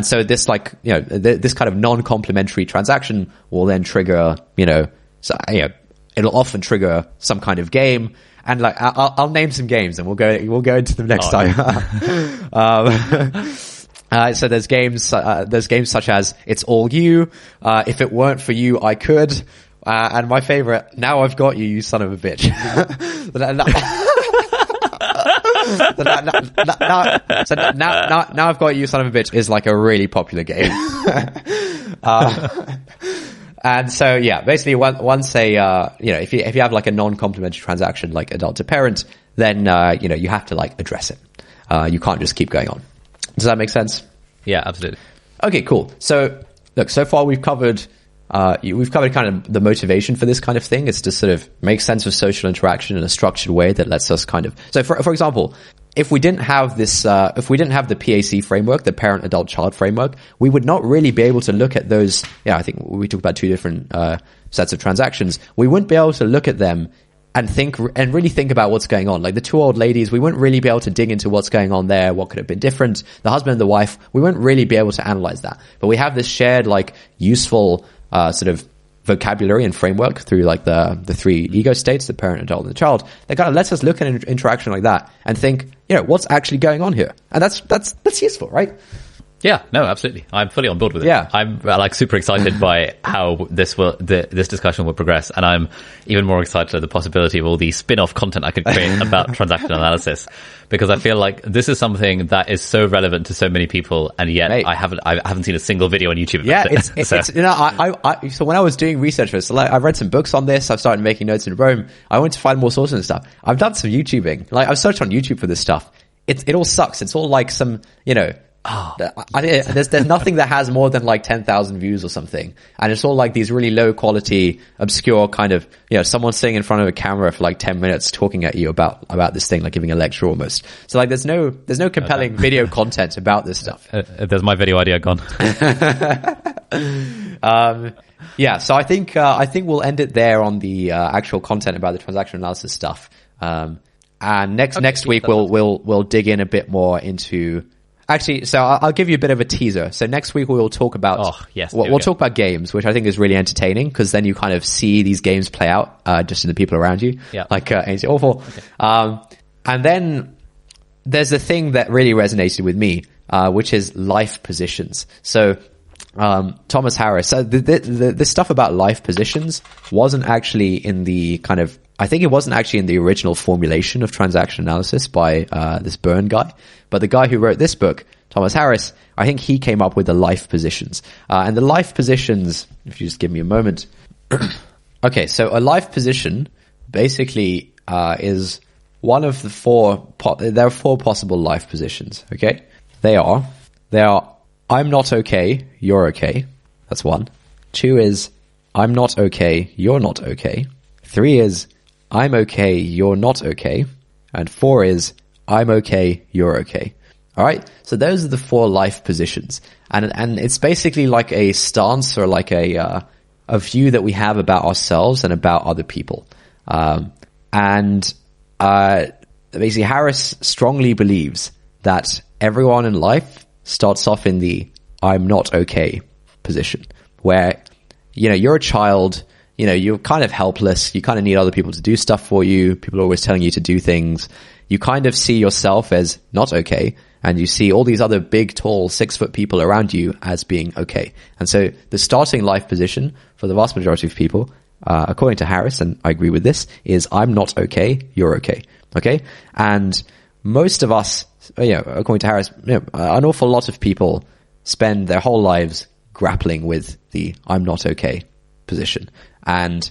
so this this kind of non-complementary transaction will then trigger, it'll often trigger some kind of game. And like, I'll name some games and we'll go into them next time. So there's games such as It's All You, If It Weren't For You, I Could, and my favorite, Now I've Got You, You Son of a Bitch. So now I've Got You, Son of a Bitch is like a really popular game. And so, yeah, basically once if you have like a non-complementary transaction, like adult to parent, then, you have to like address it. You can't just keep going on. Does that make sense? Yeah, absolutely. Okay, cool. So look, so far we've covered kind of the motivation for this kind of thing. It's to sort of make sense of social interaction in a structured way that lets us kind of, so for example, if we didn't have this, if we didn't have the PAC framework, the parent, adult, child framework, we would not really be able to look at those. Yeah, I think we talked about two different, sets of transactions. We wouldn't be able to look at them and really think about what's going on. Like the two old ladies, we wouldn't really be able to dig into what's going on there. What could have been different? The husband and the wife, we wouldn't really be able to analyze that. But we have this shared, like, useful, sort of vocabulary and framework through like the three ego states, the parent, adult, and the child, that kind of lets us look at an interaction like that and think, what's actually going on here? And that's useful, right? Yeah, no, absolutely. I'm fully on board with it. Yeah. I'm like super excited by how this discussion will progress. And I'm even more excited at the possibility of all the spin-off content I could create about transactional analysis, because I feel like this is something that is so relevant to so many people. And yet I haven't seen a single video on YouTube about it. So when I was doing research for this, like, I've read some books on this. I've started making notes in Rome. I went to find more sources and stuff. I've done some YouTubing. Like, I've searched on YouTube for this stuff. It all sucks. It's all like some, there's nothing that has more than like 10,000 views or something, and it's all like these really low quality, obscure kind of, someone sitting in front of a camera for like 10 minutes talking at you about this thing, like giving a lecture almost. So like there's no compelling video content about this stuff. There's my video idea gone. Yeah, so I think we'll end it there on the actual content about the transactional analysis stuff. And next week we'll dig in a bit more into. Actually, so I'll give you a bit of a teaser. So next week we'll talk about we'll talk about games, which I think is really entertaining, because then you kind of see these games play out just in the people around you, like Ain't It Awful. Okay. And then there's a thing that really resonated with me, which is life positions. So Thomas Harris, so the stuff about life positions wasn't actually in the kind of, I think it wasn't actually in the original formulation of transaction analysis by this Byrne guy, but the guy who wrote this book, Thomas Harris, I think he came up with the life positions. And the life positions, if you just give me a moment. Okay, so a life position basically is one of the four, there are four possible life positions, okay? They are, I'm not okay, you're okay. That's one. 2 is, I'm not okay, you're not okay. 3 is, I'm okay, you're not okay. And 4 is, I'm okay, you're okay. All right. So those are the 4 life positions. And it's basically like a stance or like a view that we have about ourselves and about other people. Basically Harris strongly believes that everyone in life starts off in the I'm not okay position, where, you're a child, you're kind of helpless. You kind of need other people to do stuff for you. People are always telling you to do things. You kind of see yourself as not okay. And you see all these other big, tall, 6-foot people around you as being okay. And so the starting life position for the vast majority of people, according to Harris, and I agree with this, is I'm not okay, you're okay. Okay? And most of us, according to Harris, an awful lot of people spend their whole lives grappling with the I'm not okay position. And,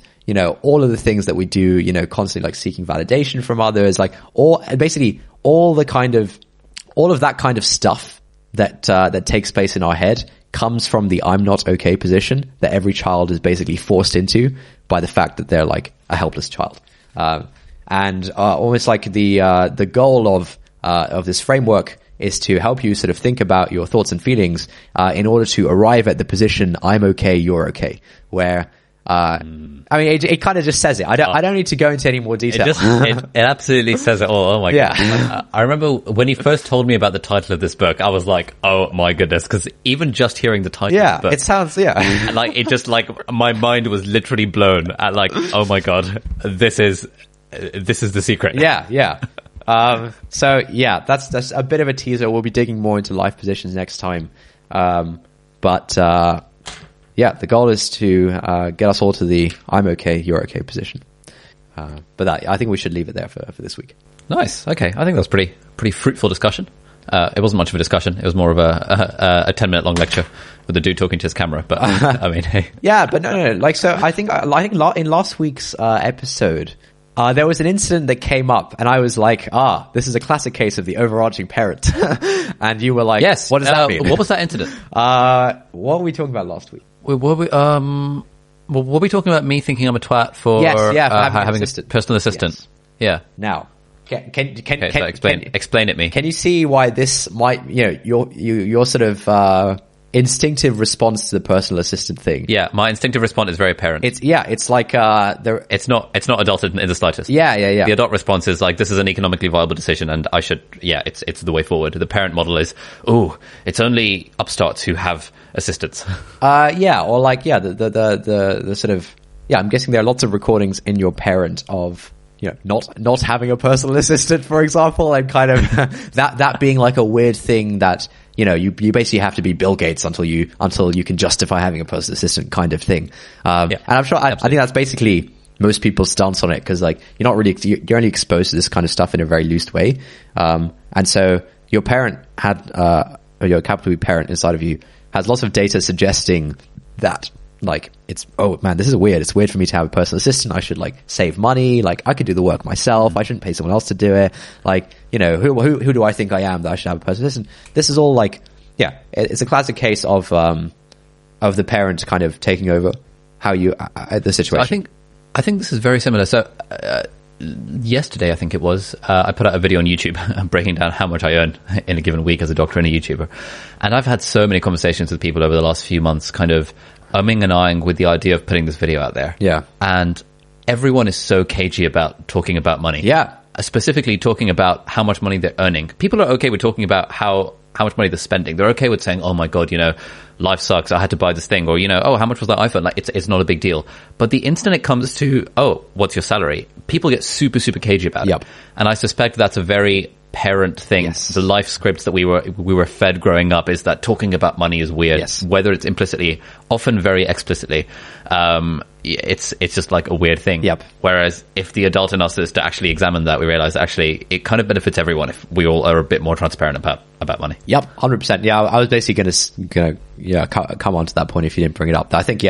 all of the things that we do, constantly like seeking validation from others, like all of that kind of stuff that takes place in our head comes from the I'm not okay position that every child is basically forced into by the fact that they're like a helpless child. Almost like the goal of this framework is to help you sort of think about your thoughts and feelings in order to arrive at the position I'm okay, you're okay, where it kind of just says it. I don't need to go into any more detail. It absolutely says it all. Oh my god! I remember when he first told me about the title of this book, I was like, oh my goodness, because even just hearing the title, of the book, it sounds my mind was literally blown at like, oh my god, this is the secret. That's a bit of a teaser. We'll be digging more into life positions next time. The goal is to get us all to the I'm okay, you're okay position. I think we should leave it there for this week. Nice. Okay. I think that was pretty fruitful discussion. It wasn't much of a discussion. It was more of a 10-minute long lecture with a dude talking to his camera. But I mean, hey. Yeah, but no. Like, so I think in last week's episode, there was an incident that came up, and I was like, this is a classic case of the overarching parent. And you were like, yes. What does that mean? What was that incident? What were we talking about last week? Were we talking about me thinking I'm a twat for having a personal assistant? Yes. Yeah. Now, explain it me. Can you see why this might, your sort of instinctive response to the personal assistant thing? Yeah, my instinctive response is very apparent. It's like it's not adulted in the slightest. Yeah. The adult response is like, this is an economically viable decision, and I should. Yeah, it's the way forward. The parent model is, it's only upstarts who have assistants. The sort of I'm guessing there are lots of recordings in your parent of not having a personal assistant, for example, and kind of that being like a weird thing that you basically have to be Bill Gates until you can justify having a personal assistant kind of thing. And I'm sure I think that's basically most people's stance on it, because like you're only exposed to this kind of stuff in a very loose way. And so your parent had or your capital B parent inside of you has lots of data suggesting that like it's this is weird. It's weird for me to have a personal assistant. I should like save money. Like I could do the work myself. I shouldn't pay someone else to do it. Like who do I think I am that I should have a personal assistant? This is all like it's a classic case of the parent kind of taking over how you the situation. So I think this is very similar. So yesterday, I think it was, I put out a video on YouTube breaking down how much I earn in a given week as a doctor and a YouTuber. And I've had so many conversations with people over the last few months, kind of umming and ahhing with the idea of putting this video out there. Yeah. And everyone is so cagey about talking about money. Yeah. Specifically talking about how much money they're earning. People are okay with talking about how much money they're spending. They're okay with saying, oh my God, life sucks. I had to buy this thing. Or, how much was that iPhone? Like, it's not a big deal. But the instant it comes to, what's your salary? People get super, super cagey about it. And I suspect that's a very parent thing. Yes. The life scripts that we were fed growing up is that talking about money is weird. Yes. Whether it's implicitly, often very explicitly. It's just like a weird thing. Yep. Whereas if the adult in us is to actually examine that, we realize actually it kind of benefits everyone if we all are a bit more transparent about money. Yep, 100%. Yeah, I was basically gonna come on to that point if you didn't bring it up. I think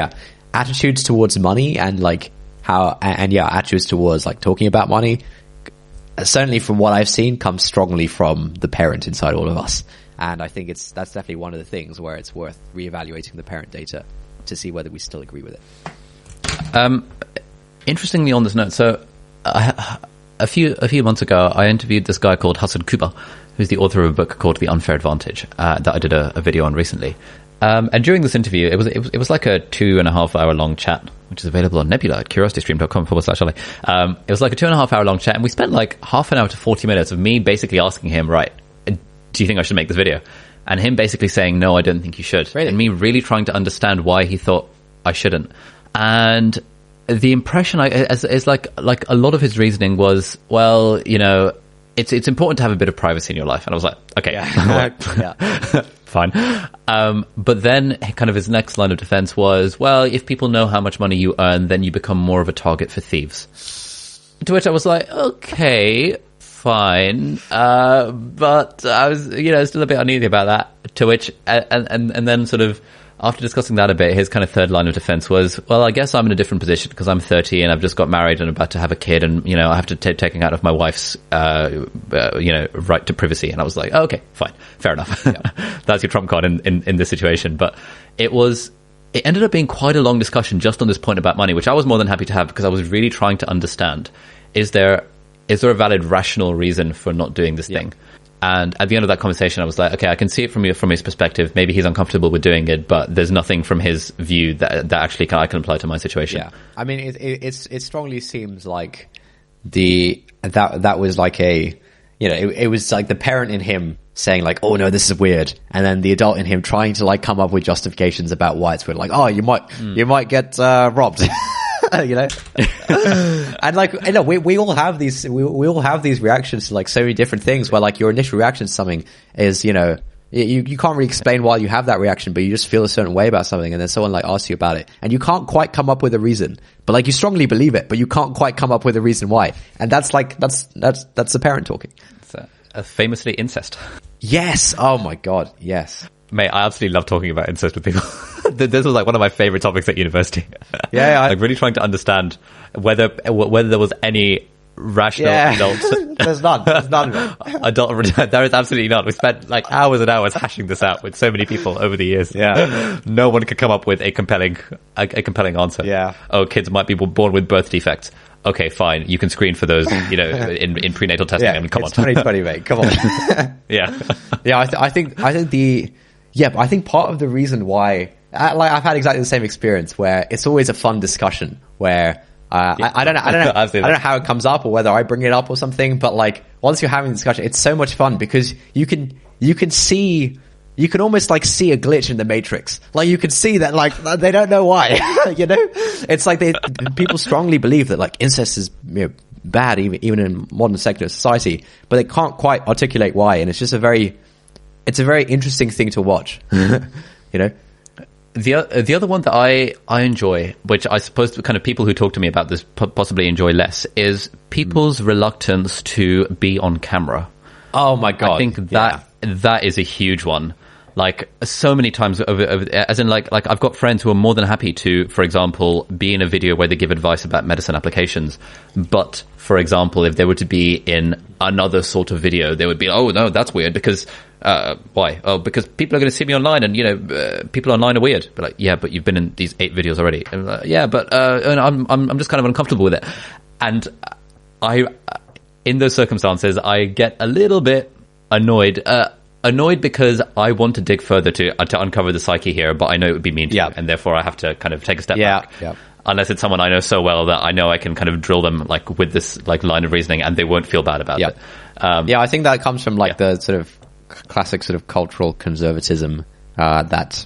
attitudes towards money and like attitudes towards like talking about money, certainly from what I've seen, comes strongly from the parent inside all of us. And I think that's definitely one of the things where it's worth reevaluating the parent data to see whether we still agree with it. Interestingly on this note, so a few months ago, I interviewed this guy called Hassan Kuba, who's the author of a book called The Unfair Advantage, that I did a video on recently. And during this interview, it was like a 2.5 hour long chat, which is available on Nebula at curiositystream.com/LA. It was like a 2.5 hour long chat, and we spent like half an hour to 40 minutes of me basically asking him, right, do you think I should make this video? And him basically saying, no, I don't think you should. Really? And me really trying to understand why he thought I shouldn't. And the impression is like a lot of his reasoning was, well, you know, it's important to have a bit of privacy in your life. And I was like, okay, yeah. Fine. But then kind of his next line of defense was, well, if people know how much money you earn, then you become more of a target for thieves. To which I was like, okay, fine. But I was, you know, still a bit uneasy about that. To which, and then sort of, after discussing that a bit, his kind of third line of defense was, well, I guess I'm in a different position because I'm 30 and I've just got married and about to have a kid, and, you know, I have to take out of my wife's, you know, right to privacy. And I was like, oh, okay, fine, fair enough. Yeah. That's your trump card in this situation. But it ended up being quite a long discussion just on this point about money, which I was more than happy to have, because I was really trying to understand, is there a valid rational reason for not doing this thing? And at the end of that conversation, I was like, okay, I can see it from his perspective. Maybe he's uncomfortable with doing it, but there's nothing from his view that actually I can apply to my situation. Yeah, I mean, it strongly seems like that was like a, you know, it was like the parent in him saying like, oh no, this is weird, and then the adult in him trying to like come up with justifications about why it's weird, like, oh, you might get robbed. You know, and like, you know, we all have these reactions to like so many different things, where like your initial reaction to something is, you know, you can't really explain why you have that reaction, but you just feel a certain way about something, and then someone like asks you about it, and you can't quite come up with a reason, but like you strongly believe it, but you can't quite come up with a reason why, and that's the parent talking. It's famously incest. Yes. Oh my God. Yes. Mate, I absolutely love talking about incest with people. This was like one of my favorite topics at university. Yeah, like really trying to understand whether there was any rational adult. There's none. There is absolutely none. We spent like hours and hours hashing this out with so many people over the years. Yeah, no one could come up with a compelling answer. Yeah. Oh, kids might be born with birth defects. Okay, fine. You can screen for those, you know, in prenatal testing. Yeah, I mean, come it's on. 2020, mate. Come on. Yeah. Yeah, I think I think part of the reason why, like, I've had exactly the same experience where it's always a fun discussion where, I don't know how it comes up or whether I bring it up or something, but like, once you're having the discussion, it's so much fun because you can almost like see a glitch in the matrix. Like you can see that like they don't know why, you know? It's like people strongly believe that like incest is, you know, bad even in modern secular society, but they can't quite articulate why. And it's just a very interesting thing to watch, you know? The other one that I enjoy, which I suppose the kind of people who talk to me about this possibly enjoy less, is people's reluctance to be on camera. Oh my God. I think that is a huge one. Like so many times over, as in like I've got friends who are more than happy to, for example, be in a video where they give advice about medicine applications. But for example, if they were to be in another sort of video, they would be, oh no, that's weird because, why? Oh, because people are going to see me online and, you know, people online are weird. But like, yeah, but you've been in these 8 videos already. And yeah, but, and I'm just kind of uncomfortable with it. And in those circumstances, I get a little bit annoyed because I want to dig further to uncover the psyche here, but I know it would be mean to you, and therefore I have to kind of take a step back. Yeah. Unless it's someone I know so well that I know I can kind of drill them like with this like line of reasoning, and they won't feel bad about it. I think that comes from like the sort of classic sort of cultural conservatism that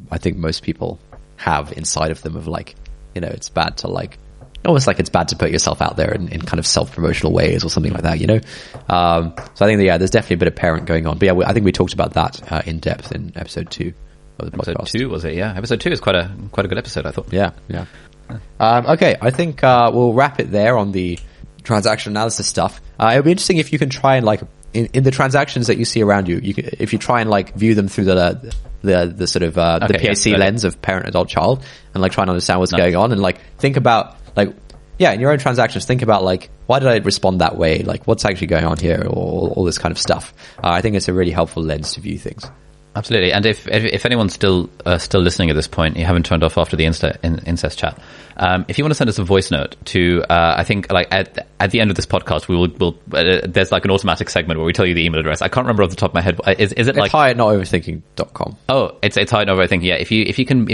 I think most people have inside of them, of like, you know, it's bad to like, almost like it's bad to put yourself out there in kind of self-promotional ways or something like that, you know? So I think there's definitely a bit of parent going on. But yeah, I think we talked about that in depth in episode 2 of the podcast. Episode 2, was it? Yeah. Episode 2 is quite a good episode, I thought. Yeah. Okay, I think we'll wrap it there on the transaction analysis stuff. It'll be interesting if you can try and like, in the transactions that you see around you, if you try and like view them through the sort of the PAC lens of parent, adult, child, and like try and understand what's going on, and like think about like, yeah, in your own transactions, think about like, why did I respond that way? Like, what's actually going on here, or all this kind of stuff. I think it's a really helpful lens to view things. Absolutely. And if anyone's still listening at this point, you haven't turned off after the incest chat. If you want to send us a voice note to, I think like at the end of this podcast, we'll there's like an automatic segment where we tell you the email address. I can't remember off the top of my head. Is it like hi@notoverthinking.com? Oh, it's hi at Overthinking. Yeah. If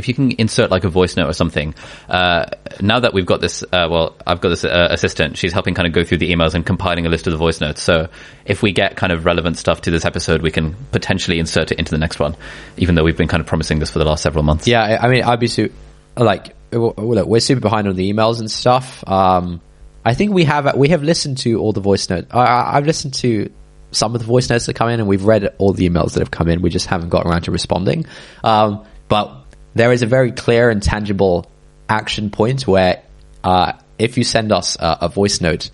you can insert like a voice note or something, now that we've got this, I've got this assistant, she's helping kind of go through the emails and compiling a list of the voice notes. So if we get kind of relevant stuff to this episode, we can potentially insert it into the next one, even though we've been kind of promising this for the last several months. Yeah, I mean, I'd be look, we're super behind on the emails and stuff. I think we have listened to all the voice notes. I've listened to some of the voice notes that come in, and we've read all the emails that have come in. We just haven't got around to responding. But there is a very clear and tangible action point where if you send us a voice note,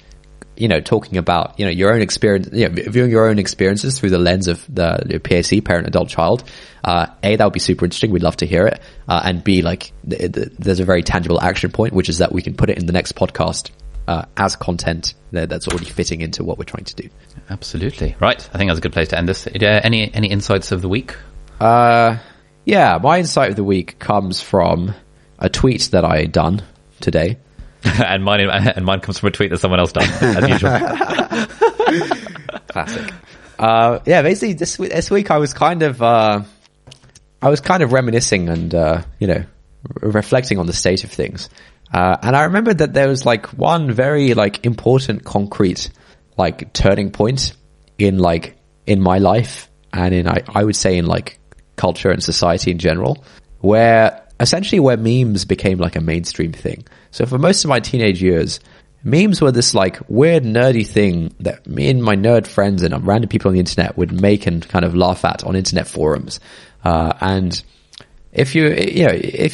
talking about, your own experience, viewing your own experiences through the lens of the PAC, parent, adult, child, A, that would be super interesting. We'd love to hear it. And B, like, there's a very tangible action point, which is that we can put it in the next podcast as content that's already fitting into what we're trying to do. Absolutely. Right. I think that's a good place to end this. Any insights of the week? Yeah, my insight of the week comes from a tweet that I done today. and mine comes from a tweet that someone else done, as usual. Classic. Basically this week I was kind of reminiscing and reflecting on the state of things. And I remembered that there was like one very like important concrete like turning point in my life and I would say in like culture and society in general, where memes became like a mainstream thing. So for most of my teenage years, memes were this like weird nerdy thing that me and my nerd friends and random people on the internet would make and kind of laugh at on internet forums. And if you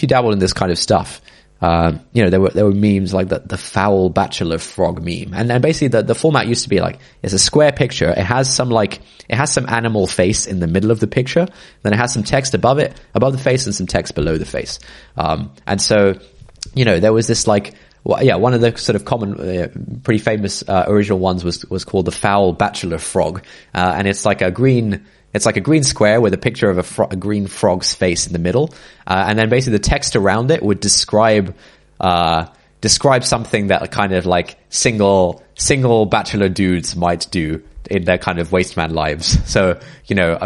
dabble in this kind of stuff, there were memes like the foul bachelor frog meme. And basically the format used to be like, it's a square picture. It has some animal face in the middle of the picture. Then it has some text above the face and some text below the face. And so, there was this like, one of the sort of common, pretty famous, original ones was called the foul bachelor frog. And it's like a green square with a picture of a green frog's face in the middle. And then basically the text around it would describe something that kind of like single bachelor dudes might do in their kind of wasteman lives. So, a lot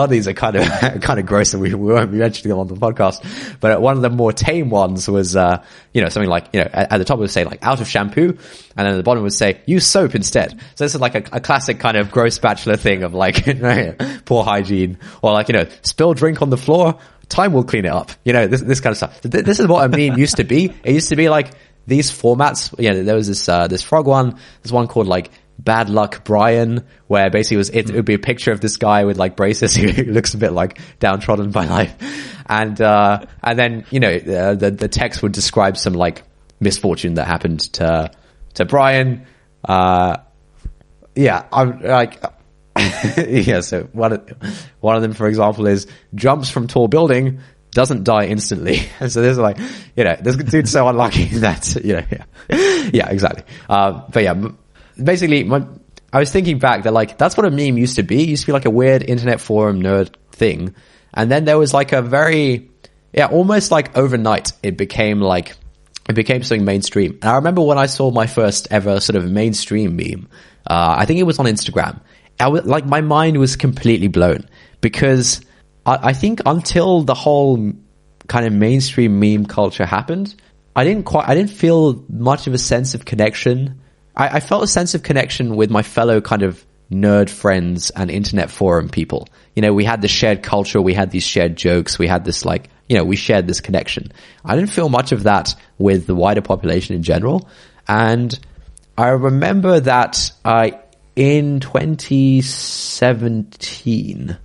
of these are kind of gross and we won't be mentioning them on the podcast. But one of the more tame ones was, something like, at the top it would say like out of shampoo. And then at the bottom it would say use soap instead. So this is like a classic kind of gross bachelor thing of like, poor hygiene or like, spill drink on the floor. Time will clean it up. This kind of stuff. This is what a meme used to be. It used to be like these formats. There was this frog one. There's one called like Bad Luck Brian, where basically it would be a picture of this guy with like braces who looks a bit like downtrodden by life. And then, the text would describe some like misfortune that happened to Brian. I'm like, so one of them, for example, is jumps from tall building, doesn't die instantly. And so there's like, this dude's so unlucky that, yeah, exactly. Basically, I was thinking back that like, that's what a meme used to be. It used to be like a weird internet forum nerd thing. And then there was like a very, almost like overnight, it became something mainstream. And I remember when I saw my first ever sort of mainstream meme, I think it was on Instagram. My mind was completely blown because I think until the whole kind of mainstream meme culture happened, I didn't feel much of a sense of connection. I felt a sense of connection with my fellow kind of nerd friends and internet forum people. We had this shared culture, we had these shared jokes, we had this like, we shared this connection. I didn't feel much of that with the wider population in general. And I remember that in 2017,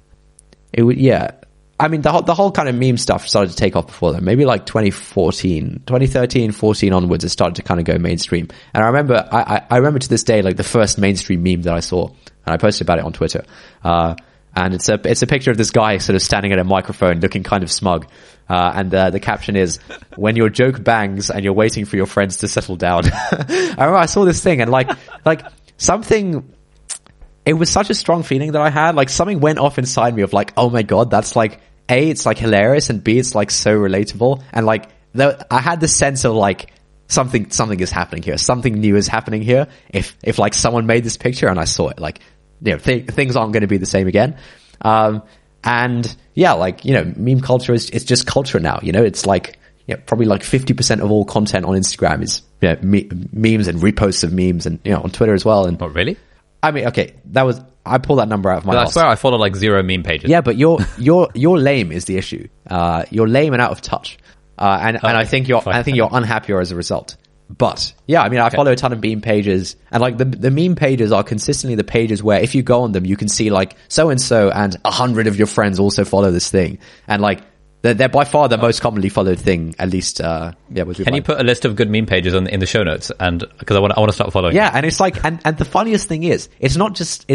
the whole kind of meme stuff started to take off before then. Maybe like 2013, 14 onwards, it started to kind of go mainstream. And I remember to this day, like the first mainstream meme that I saw, and I posted about it on Twitter. And it's a picture of this guy sort of standing at a microphone looking kind of smug. And the caption is, when your joke bangs and you're waiting for your friends to settle down. I remember I saw this thing and like something, it was such a strong feeling that I had. Like something went off inside me of like, oh my God, that's like, A, it's like hilarious, and B, it's like so relatable. And like, I had this sense of like, something is happening here. Something new is happening here. If like someone made this picture and I saw it, like, you know, things aren't going to be the same again. And yeah, like, you know, meme culture is just culture now. You know, it's like, you know, probably like 50% of all content on Instagram is, you know, memes and reposts of memes, and, you know, on Twitter as well. And Oh, really? I mean, okay, I pulled that number out of my I ass. swear I follow like 0 meme pages. Yeah, but you're lame is the issue. You're lame and out of touch. And I think you're unhappier as a result. But yeah, I mean, I follow a ton of meme pages, and like the meme pages are consistently the pages where if you go on them, you can see like so and 100 of your friends also follow this thing. And like, they're by far the most commonly followed thing, at least, yeah. Can you put a list of good meme pages in the show notes? And because I want to start following. Yeah, and it's like, and the funniest thing is, it's not just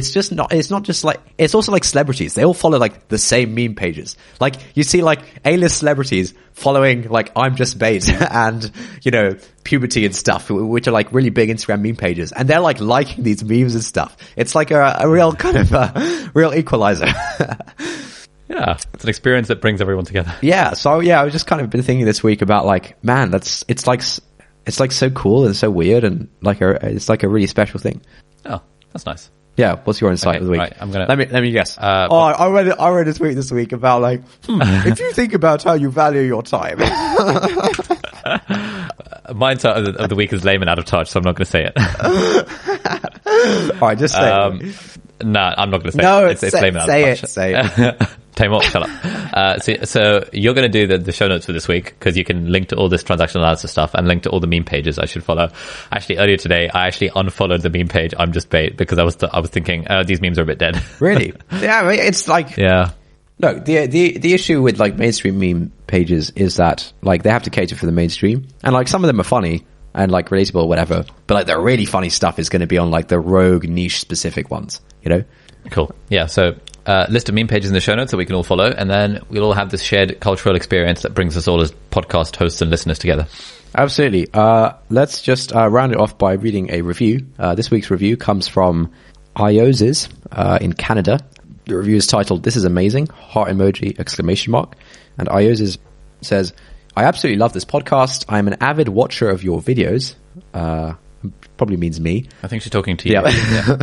like, it's also like celebrities. They all follow like the same meme pages. Like you see like A-list celebrities following like I'm Just Bait and, you know, Puberty and stuff, which are like really big Instagram meme pages, and they're like liking these memes and stuff. It's like a real kind of a real equalizer. Yeah, it's an experience that brings everyone together. Yeah, so yeah, I was just kind of been thinking this week about like, man, it's like so cool and so weird, and like it's like a really special thing. Oh, that's nice. Yeah, what's your insight of the week? Right, I'm gonna let me guess. I read a tweet this week about like, if you think about how you value your time. My insight of the week is lame and out of touch, so I'm not going to say it. All right, just say it. No, I'm not going to say no, it. It's lame and out of touch. Say it. Tame up, shut up. So you're going to do the show notes for this week, because you can link to all this transactional analysis stuff and link to all the meme pages I should follow. Actually, earlier today, I actually unfollowed the meme page I'm Just Bait, because I was thinking, these memes are a bit dead. Really? Yeah, I mean, it's like, yeah. Look, the issue with like mainstream meme pages is that like they have to cater for the mainstream, and like some of them are funny and like relatable or whatever, but like the really funny stuff is going to be on like the rogue niche specific ones, you know? Cool. Yeah. So list of meme pages in the show notes that we can all follow, and then we'll all have this shared cultural experience that brings us all as podcast hosts and listeners together. Absolutely. Let's just round it off by reading a review. This week's review comes from Ioses in Canada. The review is titled, "This is amazing!" Heart emoji, exclamation mark. And Ioses says, "I absolutely love this podcast. I am an avid watcher of your videos." Probably means me. I think she's talking to you. Yeah.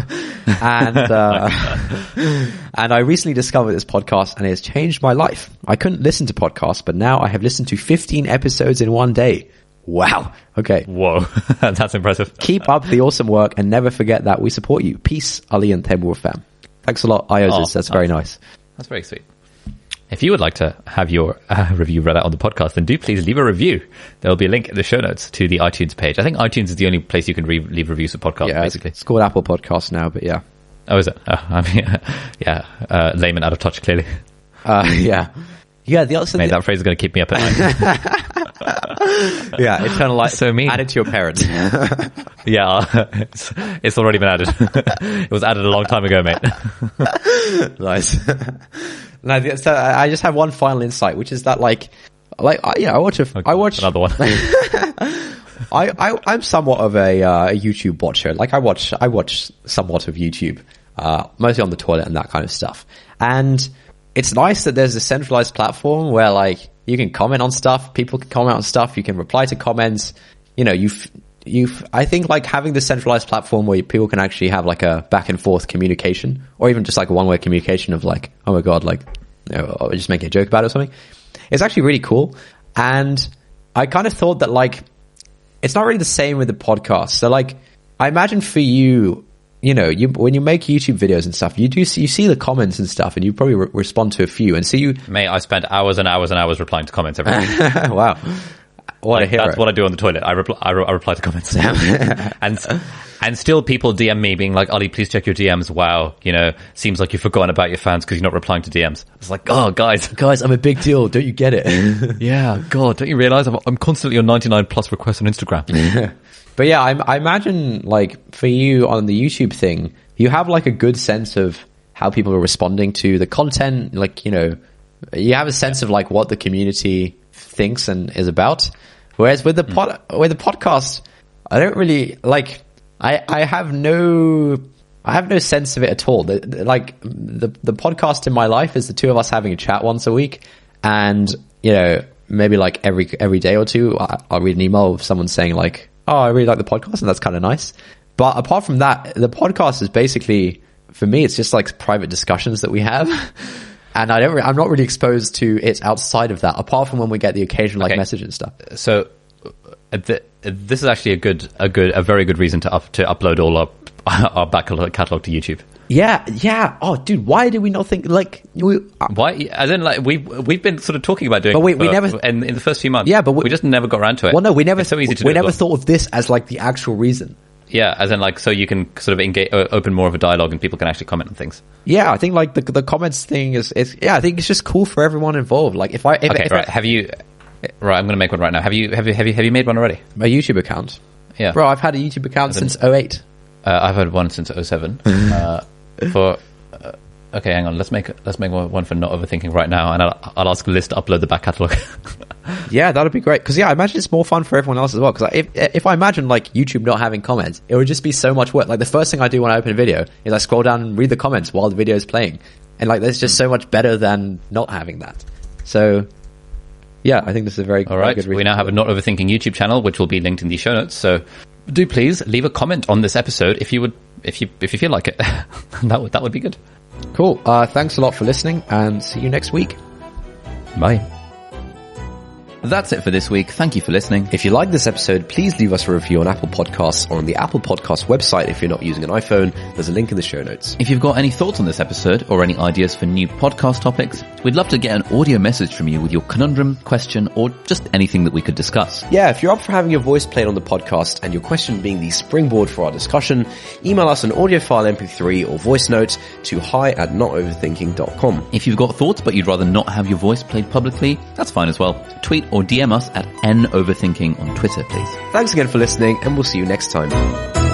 And I recently discovered this podcast, and it has changed my life. I couldn't listen to podcasts, but now I have listened to 15 episodes in one day. Wow. Okay. Whoa. That's impressive. Keep up the awesome work, and never forget that we support you. Peace, Ali and Temur fam. Thanks a lot, Ioses. That's very nice. That's very sweet. If you would like to have your review read out on the podcast, then do please leave a review. There'll be a link in the show notes to the iTunes page. I think iTunes is the only place you can leave reviews for podcasts, yeah, basically. It's called Apple Podcasts now, but yeah. Oh, is it? I mean, yeah, lame and out of touch, clearly. Yeah. Yeah, Mate, that phrase is going to keep me up at night. Yeah, internalize. So mean. Add it to your parents. Yeah, it's already been added. It was added a long time ago, mate. Nice. No, so I just have one final insight, which is that I watch another one. I'm somewhat of a YouTube watcher. Like I watch somewhat of YouTube, mostly on the toilet and that kind of stuff. And it's nice that there's a centralized platform where like you can comment on stuff, people can comment on stuff, you can reply to comments. You know, I think like having the centralized platform where people can actually have like a back and forth communication, or even just like a one-way communication of like, oh my God, like, you know, or just making a joke about it or something. It's actually really cool. And I kind of thought that like, it's not really the same with the podcast. So like, I imagine for you, you know, when you make YouTube videos and stuff, you see the comments and stuff, and you probably respond to a few. And so Mate, I spent hours and hours and hours replying to comments every day. Wow. What a hero. That's what I do on the toilet. I reply to comments. And still people DM me being like, "Ollie, please check your DMs. Wow, you know, seems like you've forgotten about your fans because you're not replying to DMs." It's like, oh, guys, I'm a big deal. Don't you get it? Yeah, God, don't you realize I'm constantly on 99 plus requests on Instagram? But yeah, I imagine like for you on the YouTube thing, you have like a good sense of how people are responding to the content. Like, you know, you have a sense of like what the community thinks and is about. Whereas with the podcast, I don't really like, I have no I have no sense of it at all. Like the podcast in my life is the two of us having a chat once a week, and maybe like every day or two, I'll read an email of someone saying like, "Oh, I really like the podcast," and that's kind of nice. But apart from that, the podcast is basically, for me, it's just like private discussions that we have. And I'm not really exposed to it outside of that, apart from when we get the occasional like message and stuff. So this is actually a very good reason to upload all our back catalog to YouTube. Yeah. Oh, dude, why did we not think like why? As in, like we've been sort of talking about doing. But we never in the first few months. Yeah, but we just never got around to it. Well, no, we never. It's so easy to do. We never thought of this as like the actual reason. Yeah, as in like so you can sort of engage, open more of a dialogue, and people can actually comment on things. Yeah, I think like the comments thing is I think it's just cool for everyone involved. Like if right, have you? Right, I'm going to make one right now. Have you made one already? My YouTube account. Yeah, bro, I've had a YouTube account since 2008. I've had one since 2007. Okay, hang on. Let's make one for not overthinking right now, and I'll ask Liz to upload the back catalog. Yeah, that'd be great. Because I imagine it's more fun for everyone else as well. Because if I imagine like YouTube not having comments, it would just be so much work. Like the first thing I do when I open a video is I scroll down and read the comments while the video is playing, and like that's just so much better than not having that. So yeah, I think this is a very all right. Very good reason. We now have a Not Overthinking YouTube channel, which will be linked in the show notes. So do please leave a comment on this episode if you feel like it. that would be good. Cool. Thanks a lot for listening, and see you next week. Bye. That's it for this week. Thank you for listening. If you like this episode, please leave us a review on Apple Podcasts or on the Apple Podcasts website if you're not using an iPhone. There's a link in the show notes. If you've got any thoughts on this episode or any ideas for new podcast topics, we'd love to get an audio message from you with your conundrum, question, or just anything that we could discuss. Yeah, if you're up for having your voice played on the podcast and your question being the springboard for our discussion, email us an audio file MP3 or voice note to hi@notoverthinking.com. If you've got thoughts but you'd rather not have your voice played publicly, that's fine as well. Tweet or DM us at NOverthinking on Twitter, please. Thanks again for listening, and we'll see you next time.